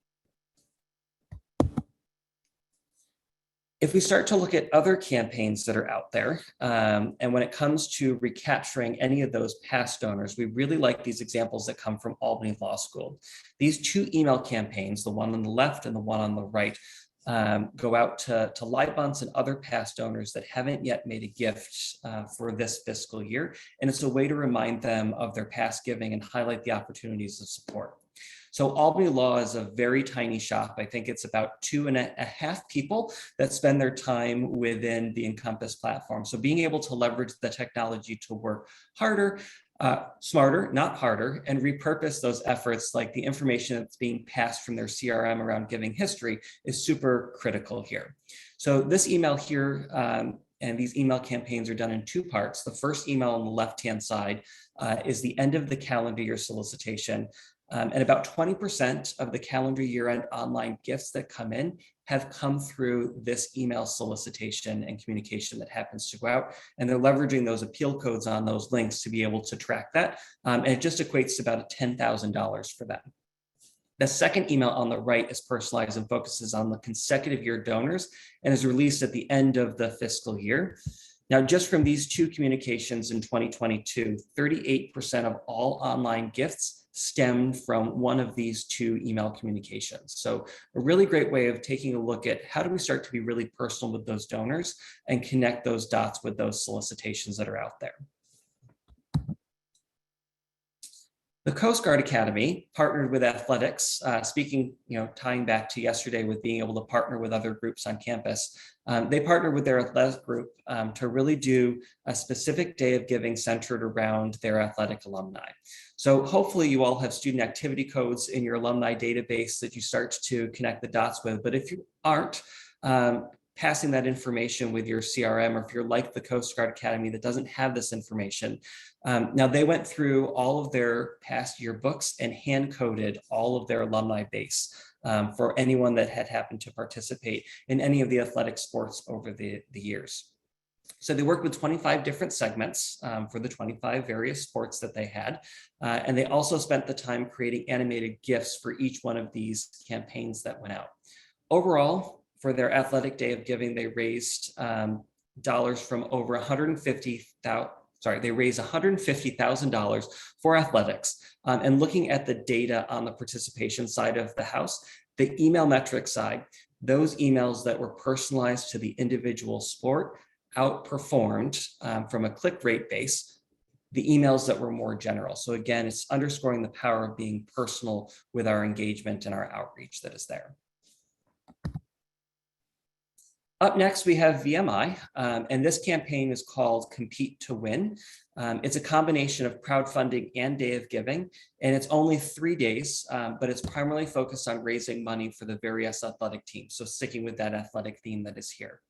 If we start to look at other campaigns that are out there, and when it comes to recapturing any of those past donors, we really like these examples that come from Albany Law School. These two email campaigns, the one on the left and the one on the right, go out to live bunts and other past donors that haven't yet made a gift for this fiscal year. And it's a way to remind them of their past giving and highlight the opportunities of support. So Albany Law is a very tiny shop. I think it's about 2.5 people that spend their time within the Encompass platform. So being able to leverage the technology to work harder, smarter, not harder, and repurpose those efforts, like the information that's being passed from their CRM around giving history, is super critical here. So this email here, and these email campaigns are done in two parts. The first email on the left-hand side is the end of the calendar year solicitation. And about 20% of the calendar year-end online gifts that come in have come through this email solicitation and communication that happens to go out. And they're leveraging those appeal codes on those links to be able to track that. And it just equates to about $10,000 for them. The second email on the right is personalized and focuses on the consecutive year donors and is released at the end of the fiscal year. Now, just from these two communications in 2022, 38% of all online gifts stemmed from one of these two email communications. So a really great way of taking a look at how do we start to be really personal with those donors and connect those dots with those solicitations that are out there. The Coast Guard Academy partnered with athletics, tying back to yesterday with being able to partner with other groups on campus. They partnered with their athletic group to really do a specific day of giving centered around their athletic alumni. So hopefully you all have student activity codes in your alumni database that you start to connect the dots with. But if you aren't, passing that information with your CRM, or if you're like the Coast Guard Academy that doesn't have this information. Now they went through all of their past yearbooks and hand coded all of their alumni base for anyone that had happened to participate in any of the athletic sports over the years. So they worked with 25 different segments for the 25 various sports that they had. And they also spent the time creating animated GIFs for each one of these campaigns that went out. Overall, for their athletic day of giving, they raised dollars from over they raised $150,000 for athletics. And looking at the data on the participation side of the house, the email metric side, those emails that were personalized to the individual sport outperformed from a click rate base the emails that were more general. So again, it's underscoring the power of being personal with our engagement and our outreach that is there. Up next, we have VMI, and this campaign is called Compete to Win. It's a combination of crowdfunding and day of giving, and it's only 3 days, but it's primarily focused on raising money for the various athletic teams. So sticking with that athletic theme that is here.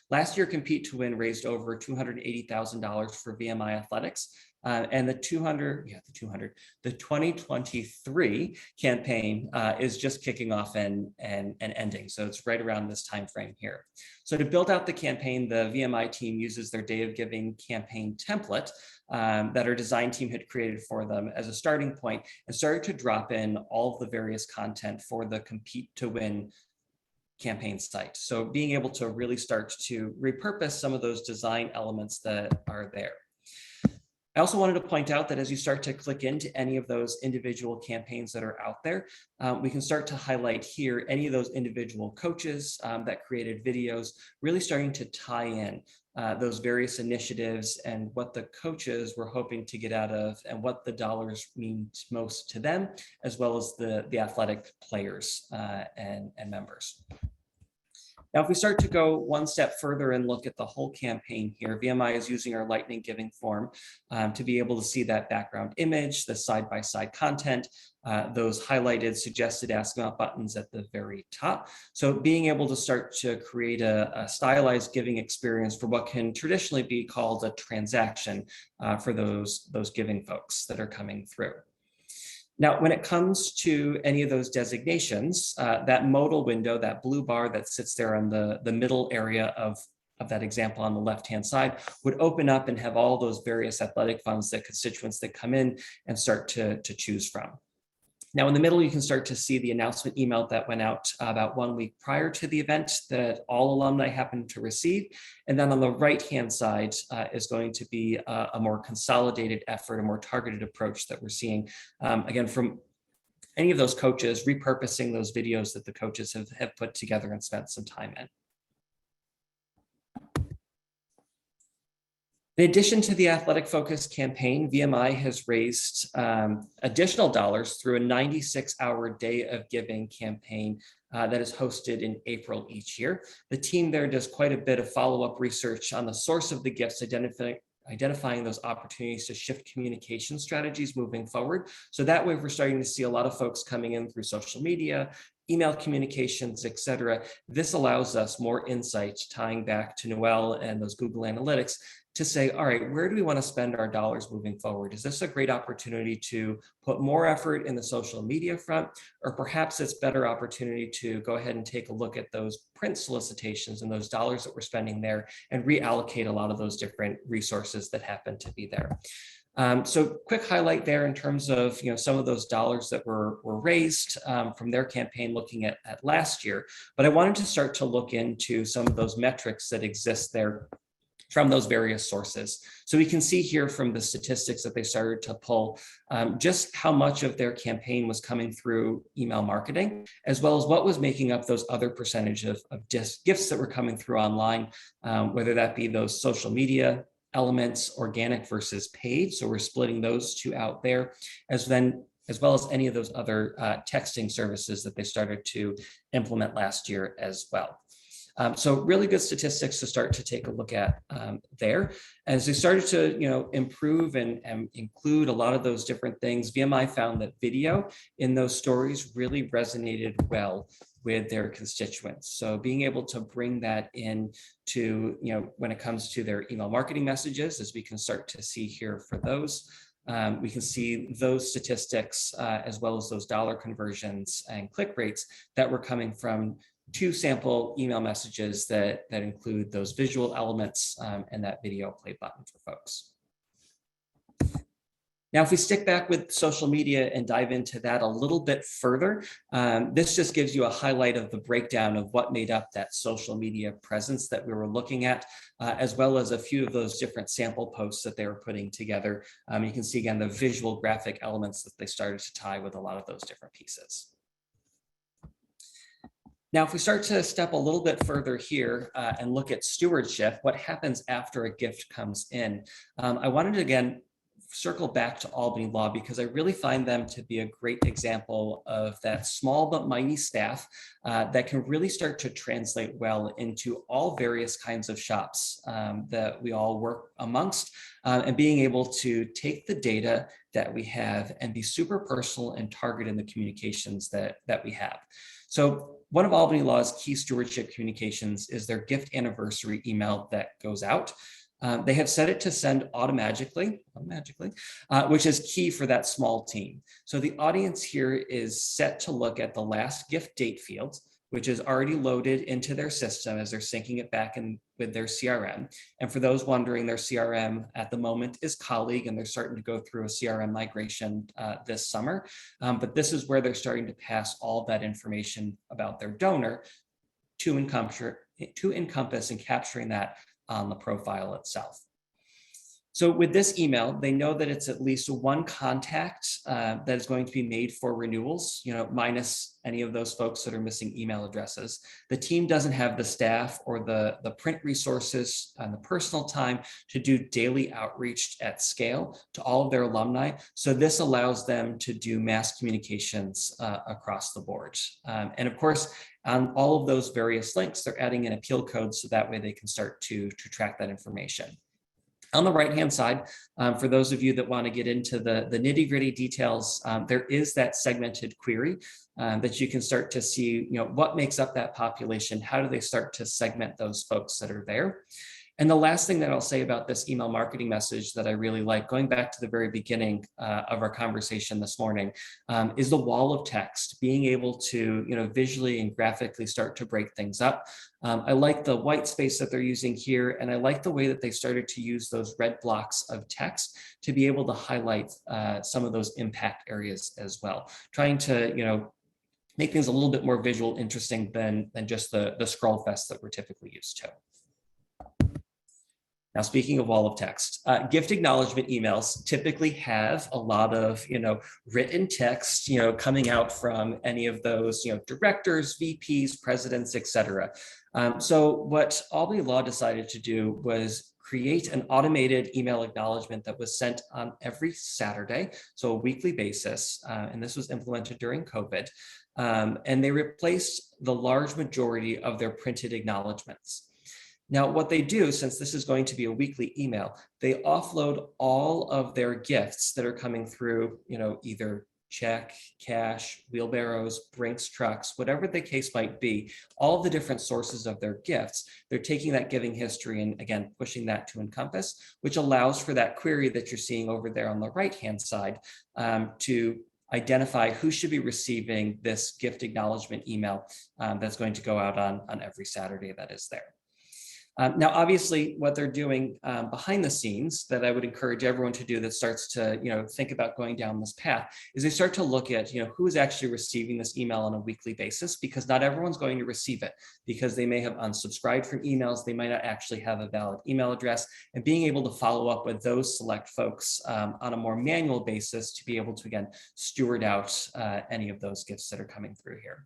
Last year, Compete to Win raised over $280,000 for VMI athletics. And the 2023 campaign is just kicking off and ending. So it's right around this time frame here. So to build out the campaign, the VMI team uses their Day of Giving campaign template that our design team had created for them as a starting point, and started to drop in all of the various content for the Compete to Win campaign site. So being able to really start to repurpose some of those design elements that are there. I also wanted to point out that as you start to click into any of those individual campaigns that are out there, we can start to highlight here any of those individual coaches that created videos, really starting to tie in those various initiatives and what the coaches were hoping to get out of and what the dollars mean most to them, as well as the athletic players and members. Now, if we start to go one step further and look at the whole campaign here, VMI is using our Lightning Giving form to be able to see that background image, the side-by-side content, those highlighted suggested ask about buttons at the very top. So being able to start to create a stylized giving experience for what can traditionally be called a transaction for those giving folks that are coming through. Now, when it comes to any of those designations, that modal window, that blue bar that sits there on the middle area of that example on the left-hand side, would open up and have all those various athletic funds that constituents that come in and start to choose from. Now, in the middle, you can start to see the announcement email that went out about 1 week prior to the event that all alumni happened to receive. And then on the right-hand side is going to be a more consolidated effort, a more targeted approach that we're seeing, again, from any of those coaches, repurposing those videos that the coaches have put together and spent some time in. In addition to the athletic focus campaign, VMI has raised additional dollars through a 96-hour Day of Giving campaign that is hosted in April each year. The team there does quite a bit of follow-up research on the source of the gifts, identifying those opportunities to shift communication strategies moving forward. So that way we're starting to see a lot of folks coming in through social media, email communications, et cetera. This allows us more insights tying back to Noel and those Google Analytics to say, all right, where do we want to spend our dollars moving forward? Is this a great opportunity to put more effort in the social media front, or perhaps it's better opportunity to go ahead and take a look at those print solicitations and those dollars that we're spending there and reallocate a lot of those different resources that happen to be there. So quick highlight there in terms of some of those dollars that were raised from their campaign looking at last year. But I wanted to start to look into some of those metrics that exist there from those various sources. So we can see here from the statistics that they started to pull just how much of their campaign was coming through email marketing, as well as what was making up those other percentage of gifts that were coming through online, whether that be those social media elements, organic versus paid. So we're splitting those two out there, as well as any of those other texting services that they started to implement last year as well. So really good statistics to start to take a look at there. As they started to improve and include a lot of those different things, VMI found that video in those stories really resonated well with their constituents. So being able to bring that in to, when it comes to their email marketing messages, as we can start to see here for those, we can see those statistics as well as those dollar conversions and click rates that were coming from 2 sample email messages that include those visual elements and that video play button for folks. Now, if we stick back with social media and dive into that a little bit further, this just gives you a highlight of the breakdown of what made up that social media presence that we were looking at, as well as a few of those different sample posts that they were putting together. You can see again the visual graphic elements that they started to tie with a lot of those different pieces. Now, if we start to step a little bit further here and look at stewardship, what happens after a gift comes in, I wanted to again circle back to Albany Law because I really find them to be a great example of that small but mighty staff that can really start to translate well into all various kinds of shops that we all work amongst, and being able to take the data that we have and be super personal and targeted in the communications that we have. So one of Albany Law's key stewardship communications is their gift anniversary email that goes out. They have set it to send automatically, which is key for that small team. So the audience here is set to look at the last gift date field, which is already loaded into their system as they're syncing it back in with their CRM. And for those wondering, their CRM at the moment is Colleague, and they're starting to go through a CRM migration this summer. But this is where they're starting to pass all that information about their donor to Encompass and capturing that on the profile itself. So with this email, they know that it's at least one contact that is going to be made for renewals, minus any of those folks that are missing email addresses. The team doesn't have the staff or the print resources and the personal time to do daily outreach at scale to all of their alumni. So this allows them to do mass communications across the board. And of course, on all of those various links, they're adding an appeal code so that way they can start to track that information. On the right-hand side, for those of you that want to get into the nitty-gritty details, there is that segmented query that you can start to see, what makes up that population, how do they start to segment those folks that are there. And the last thing that I'll say about this email marketing message that I really like, going back to the very beginning of our conversation this morning, is the wall of text, being able to visually and graphically start to break things up. I like the white space that they're using here, and I like the way that they started to use those red blocks of text to be able to highlight some of those impact areas as well, trying to make things a little bit more visual, interesting than just the scroll fest that we're typically used to. Now, speaking of wall of text, gift acknowledgement emails typically have a lot of, written text, coming out from any of those, directors, VPs, presidents, et cetera. So what Albany Law decided to do was create an automated email acknowledgement that was sent on every Saturday, so a weekly basis, and this was implemented during COVID. And they replaced the large majority of their printed acknowledgements. Now, what they do, since this is going to be a weekly email, they offload all of their gifts that are coming through, either check, cash, wheelbarrows, Brinks trucks, whatever the case might be, all the different sources of their gifts. They're taking that giving history and again, pushing that to Encompass, which allows for that query that you're seeing over there on the right-hand side to identify who should be receiving this gift acknowledgement email that's going to go out on every Saturday that is there. Now, obviously, what they're doing behind the scenes that I would encourage everyone to do that starts to, think about going down this path is they start to look at, who is actually receiving this email on a weekly basis, because not everyone's going to receive it because they may have unsubscribed from emails. They might not actually have a valid email address, and being able to follow up with those select folks on a more manual basis to be able to, again, steward out any of those gifts that are coming through here.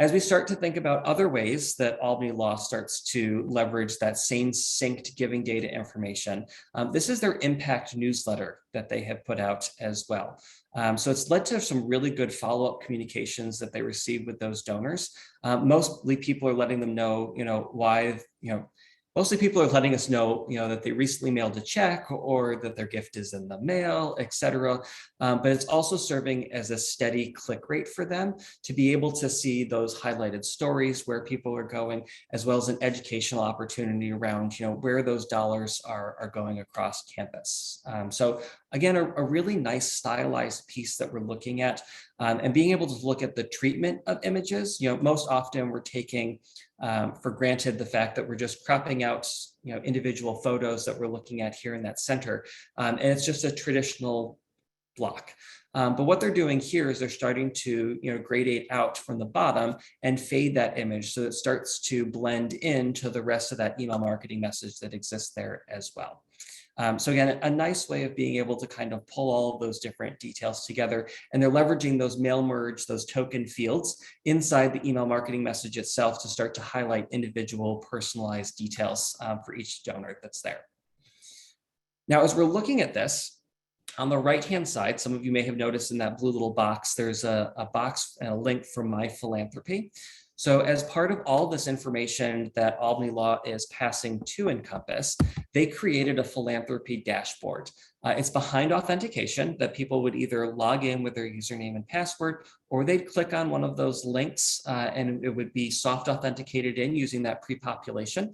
As we start to think about other ways that Albany Law starts to leverage that same synced giving data information, this is their impact newsletter that they have put out as well. So it's led to some really good follow-up communications that they receive with those donors. Mostly people are letting them know, why, mostly people are letting us know, that they recently mailed a check or that their gift is in the mail, et cetera. But it's also serving as a steady click rate for them to be able to see those highlighted stories where people are going, as well as an educational opportunity around, where those dollars are going across campus. So again, a really nice stylized piece that we're looking at, and being able to look at the treatment of images. Most often we're taking for granted the fact that we're just cropping out individual photos that we're looking at here in that center, and it's just a traditional block. But what they're doing here is they're starting to gradate out from the bottom and fade that image so it starts to blend into the rest of that email marketing message that exists there as well. So again, a nice way of being able to kind of pull all of those different details together, and they're leveraging those mail merge, those token fields inside the email marketing message itself to start to highlight individual personalized details for each donor that's there. Now, as we're looking at this, on the right-hand side, some of you may have noticed in that blue little box, there's a box and a link for My Philanthropy. So as part of all this information that Albany Law is passing to Encompass, they created a philanthropy dashboard. It's behind authentication that people would either log in with their username and password, or they'd click on one of those links and it would be soft authenticated in using that pre-population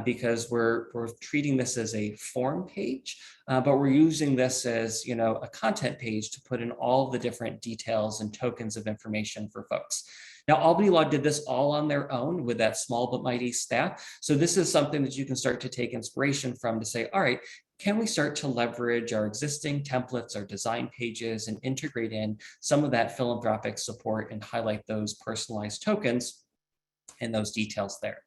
because we're treating this as a form page, but we're using this as a content page to put in all the different details and tokens of information for folks. Now, Albany Law did this all on their own with that small but mighty staff. So this is something that you can start to take inspiration from to say, all right, can we start to leverage our existing templates, our design pages, and integrate in some of that philanthropic support and highlight those personalized tokens and those details there.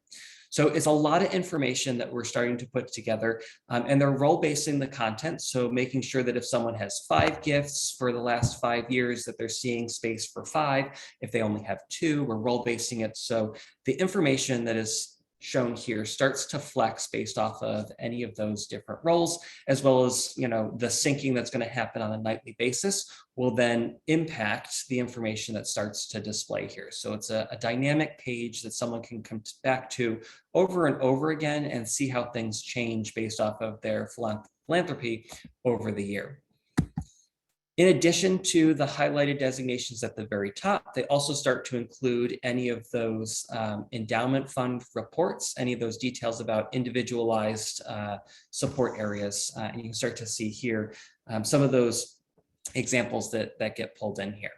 So it's a lot of information that we're starting to put together, and they're role-basing the content. So making sure that if someone has 5 gifts for the last 5 years, that they're seeing space for 5. If they only have 2, we're role-basing it. So the information that is shown here starts to flex based off of any of those different roles, as well as the syncing that's going to happen on a nightly basis will then impact the information that starts to display here. So it's a dynamic page that someone can come back to over and over again and see how things change based off of their philanthropy over the year. In addition to the highlighted designations at the very top, they also start to include any of those endowment fund reports, any of those details about individualized support areas. And you can start to see here some of those examples that get pulled in here.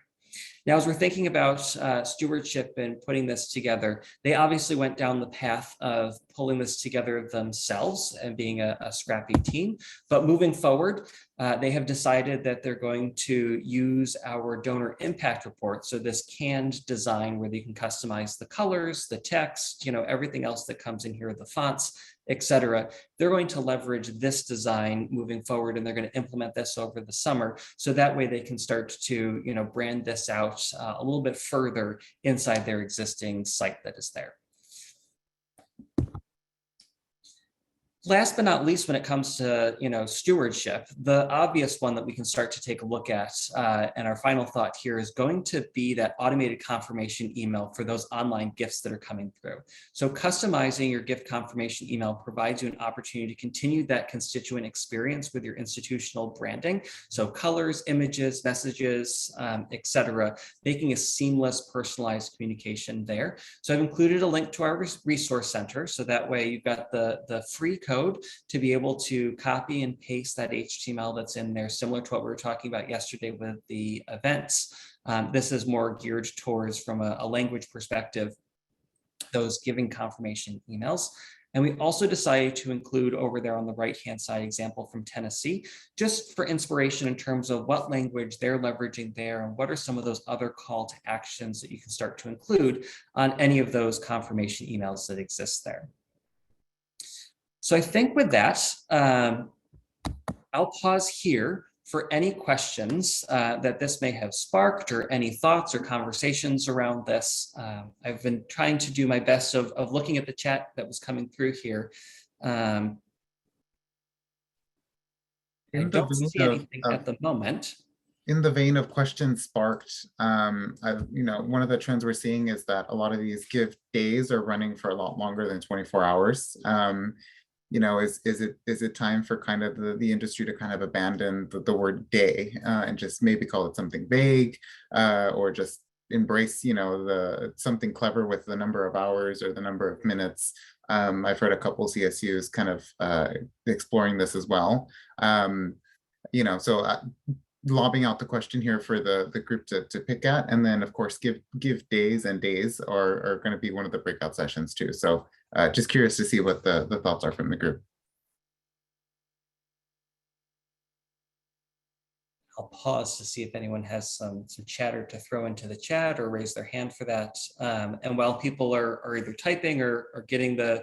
Now, as we're thinking about stewardship and putting this together, they obviously went down the path of pulling this together themselves and being a scrappy team. But moving forward, they have decided that they're going to use our donor impact report. So this canned design where they can customize the colors, the text, everything else that comes in here, the fonts, etc. They're going to leverage this design moving forward, and they're going to implement this over the summer. So that way they can start to, brand this out a little bit further inside their existing site that is there. Last but not least, when it comes to stewardship, the obvious one that we can start to take a look at, and our final thought here is going to be that automated confirmation email for those online gifts that are coming through. So customizing your gift confirmation email provides you an opportunity to continue that constituent experience with your institutional branding. So colors, images, messages, etc., making a seamless, personalized communication there. So I've included a link to our resource center, so that way you've got the free code to be able to copy and paste that HTML that's in there, similar to what we were talking about yesterday with the events. This is more geared towards from a language perspective. those giving confirmation emails. And we also decided to include over there on the right-hand side example from Tennessee, just for inspiration in terms of what language they're leveraging there and what are some of those other call to actions that you can start to include on any of those confirmation emails that exist there. So I think with that, I'll pause here for any questions that this may have sparked, or any thoughts or conversations around this. I've been trying to do my best of looking at the chat that was coming through here. I don't see anything at the moment. In the vein of questions sparked, one of the trends we're seeing is that a lot of these give days are running for a lot longer than 24 hours. Is it time for kind of the industry to kind of abandon the word day and just maybe call it something vague, or just embrace, something clever with the number of hours or the number of minutes? I've heard a couple CSUs kind of exploring this as well. Lobbing out the question here for the group to pick at, and then of course give days, and days are going to be one of the breakout sessions too. So just curious to see what the thoughts are from the group. I'll pause to see if anyone has some chatter to throw into the chat or raise their hand for that. And while people are either typing or getting the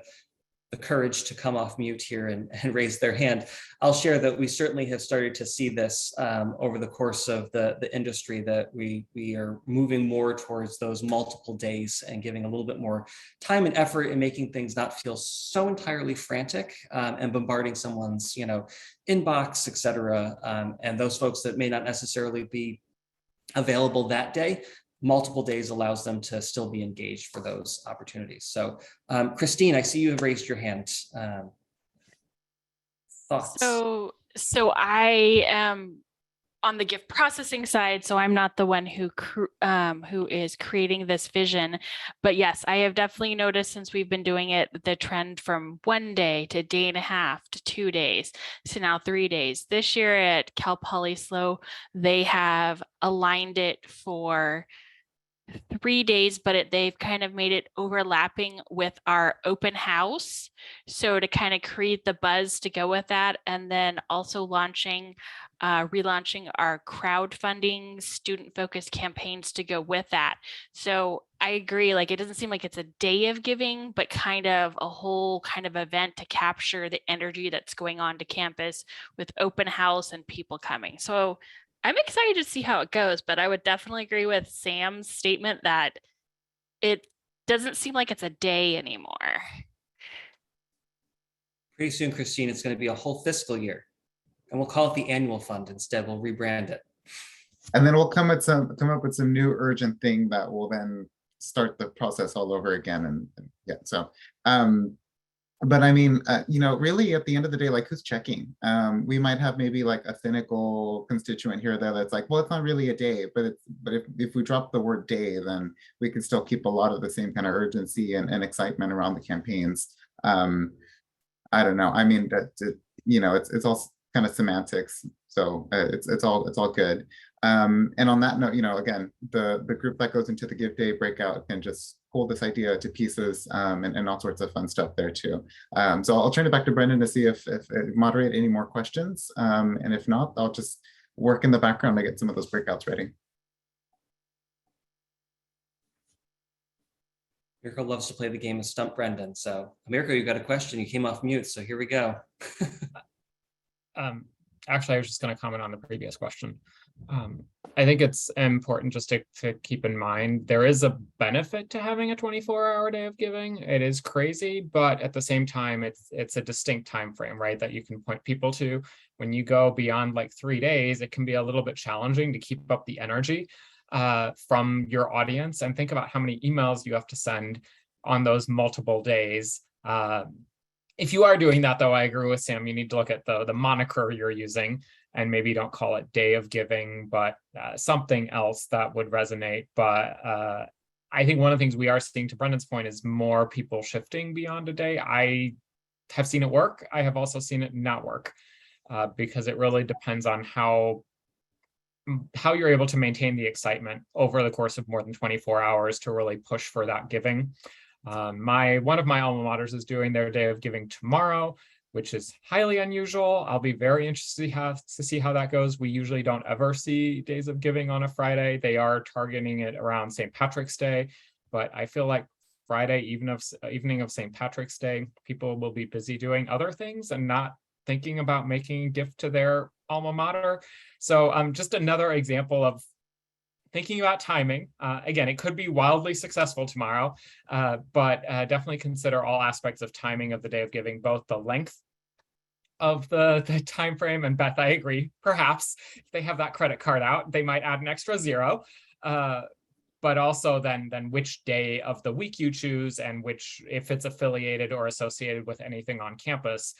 courage to come off mute here and raise their hand, I'll share that we certainly have started to see this over the course of the industry, that we are moving more towards those multiple days and giving a little bit more time and effort in making things not feel so entirely frantic and bombarding someone's inbox, etc. And those folks that may not necessarily be available that day, multiple days allows them to still be engaged for those opportunities. So Christine, I see you have raised your hand. Thoughts? So I am on the gift processing side, so I'm not the one who is creating this vision. But yes, I have definitely noticed since we've been doing it, the trend from 1 day to day and a half to 2 days to now 3 days. This year at Cal Poly SLO, they have aligned it for 3 days, but they've kind of made it overlapping with our open house. So to kind of create the buzz to go with that, and then also relaunching our crowdfunding student-focused campaigns to go with that. So I agree, like it doesn't seem like it's a day of giving, but kind of a whole kind of event to capture the energy that's going on to campus with open house and people coming. So I'm excited to see how it goes, but I would definitely agree with Sam's statement that it doesn't seem like it's a day anymore. Pretty soon, Christine, it's going to be a whole fiscal year, and we'll call it the annual fund instead. We'll rebrand it. And then we'll come up with some new urgent thing that will then start the process all over again. And yeah, so but I mean, really at the end of the day, like who's checking? We might have maybe like a cynical constituent here or there that's like, well, it's not really a day, but if we drop the word day, then we can still keep a lot of the same kind of urgency and excitement around the campaigns. I don't know. I mean, it's all kind of semantics, so it's all good. And on that note, again, the group that goes into the Give Day breakout can just pull this idea to pieces and all sorts of fun stuff there too. So I'll turn it back to Brendon to see if moderate any more questions. And if not, I'll just work in the background to get some of those breakouts ready. Mirko loves to play the game of Stump Brendon. So Mirko, you got a question. You came off mute, so here we go. Actually, I was just going to comment on the previous question. I think it's important just to keep in mind there is a benefit to having a 24-hour day of giving. It is crazy, but at the same time, it's a distinct time frame, right? That you can point people to. When you go beyond like 3 days, it can be a little bit challenging to keep up the energy from your audience, and think about how many emails you have to send on those multiple days. If you are doing that, though, I agree with Sam, you need to look at the moniker you're using, and maybe don't call it Day of Giving, but something else that would resonate. But I think one of the things we are seeing, to Brendon's point, is more people shifting beyond a day. I have seen it work. I have also seen it not work because it really depends on how you're able to maintain the excitement over the course of more than 24 hours to really push for that giving. One of my alma maters is doing their Day of Giving tomorrow, which is highly unusual. I'll be very interested to see how that goes. We usually don't ever see Days of Giving on a Friday. They are targeting it around St. Patrick's Day, but I feel like Friday, evening of St. Patrick's Day, people will be busy doing other things and not thinking about making a gift to their alma mater. So just another example of thinking about timing. Again, it could be wildly successful tomorrow, but definitely consider all aspects of timing of the Day of Giving, both the length of the time frame, and Beth, I agree, perhaps if they have that credit card out, they might add an extra 0. But also then which day of the week you choose, and which, if it's affiliated or associated with anything on campus.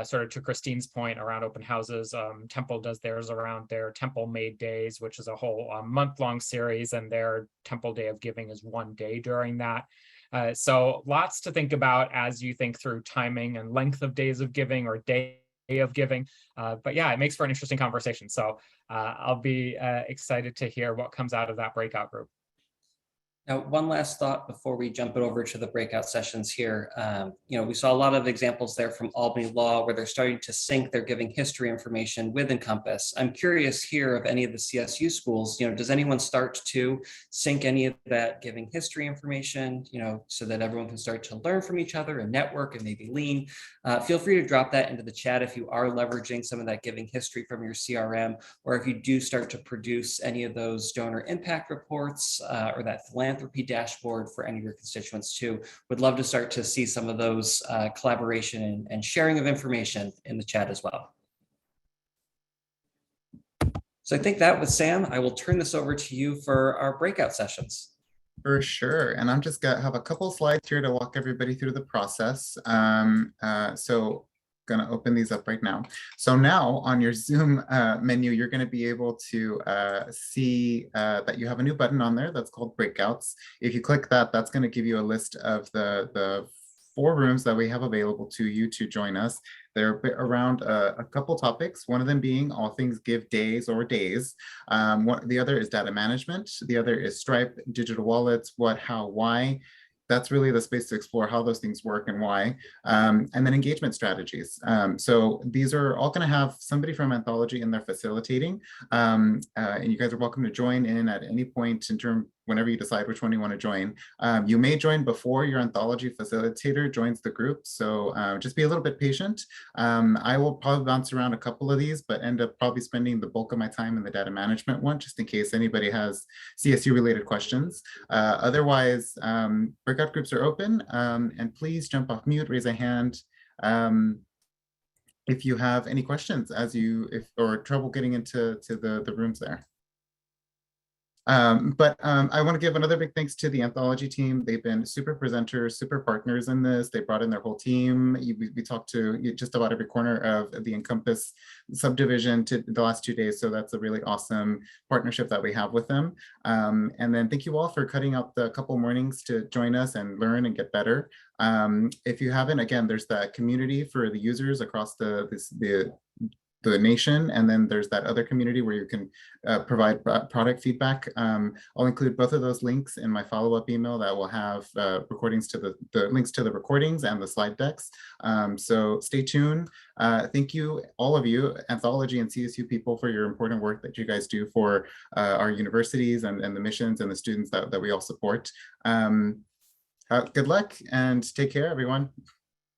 Sort of to Christine's point around open houses, Temple does theirs around their Temple Made Days, which is a whole month-long series, and their Temple Day of Giving is one day during that. So lots to think about as you think through timing and length of days of giving or day of giving. But yeah, it makes for an interesting conversation. So I'll be excited to hear what comes out of that breakout group. Now, one last thought before we jump it over to the breakout sessions here. We saw a lot of examples there from Albany Law where they're starting to sync their giving history information with Encompass. I'm curious here of any of the CSU schools, does anyone start to sync any of that giving history information, so that everyone can start to learn from each other and network and maybe lean? Feel free to drop that into the chat if you are leveraging some of that giving history from your CRM, or if you do start to produce any of those donor impact reports or that philanthropy dashboard for any of your constituents too. Would love to start to see some of those collaboration and sharing of information in the chat as well. So I think that was Sam. I will turn this over to you for our breakout sessions. For sure. And I'm just gonna have a couple slides here to walk everybody through the process. So gonna open these up right now. So now on your Zoom menu, you're gonna be able to see that you have a new button on there that's called Breakouts. If you click that, that's gonna give you a list of the 4 rooms that we have available to you to join us. They're around a couple topics, one of them being all things give days or days. The other is data management. The other is Stripe, digital wallets, what, how, why. That's really the space to explore how those things work and why, and then engagement strategies. So these are all going to have somebody from Anthology in there facilitating, and you guys are welcome to join in at any point in term whenever you decide which one you want to join. You may join before your Anthology facilitator joins the group, so just be a little bit patient. I will probably bounce around a couple of these, but end up probably spending the bulk of my time in the data management one, just in case anybody has CSU related questions. Otherwise, breakout groups are open, and please jump off mute, raise a hand if you have any questions or trouble getting into the rooms there. I want to give another big thanks to the Anthology team. They've been super presenters, super partners in this. They brought in their whole team. We talked to just about every corner of the Encompass subdivision to the last 2 days. So that's a really awesome partnership that we have with them. And then thank you all for cutting out the couple mornings to join us and learn and get better. If you haven't, again, there's that community for the users across the nation, and then there's that other community where you can provide product feedback. I'll include both of those links in my follow-up email that will have recordings to the links to the recordings and the slide decks. So stay tuned. Thank you, all of you, Anthology and CSU people, for your important work that you guys do for our universities and the missions and the students that we all support. Good luck and take care, everyone.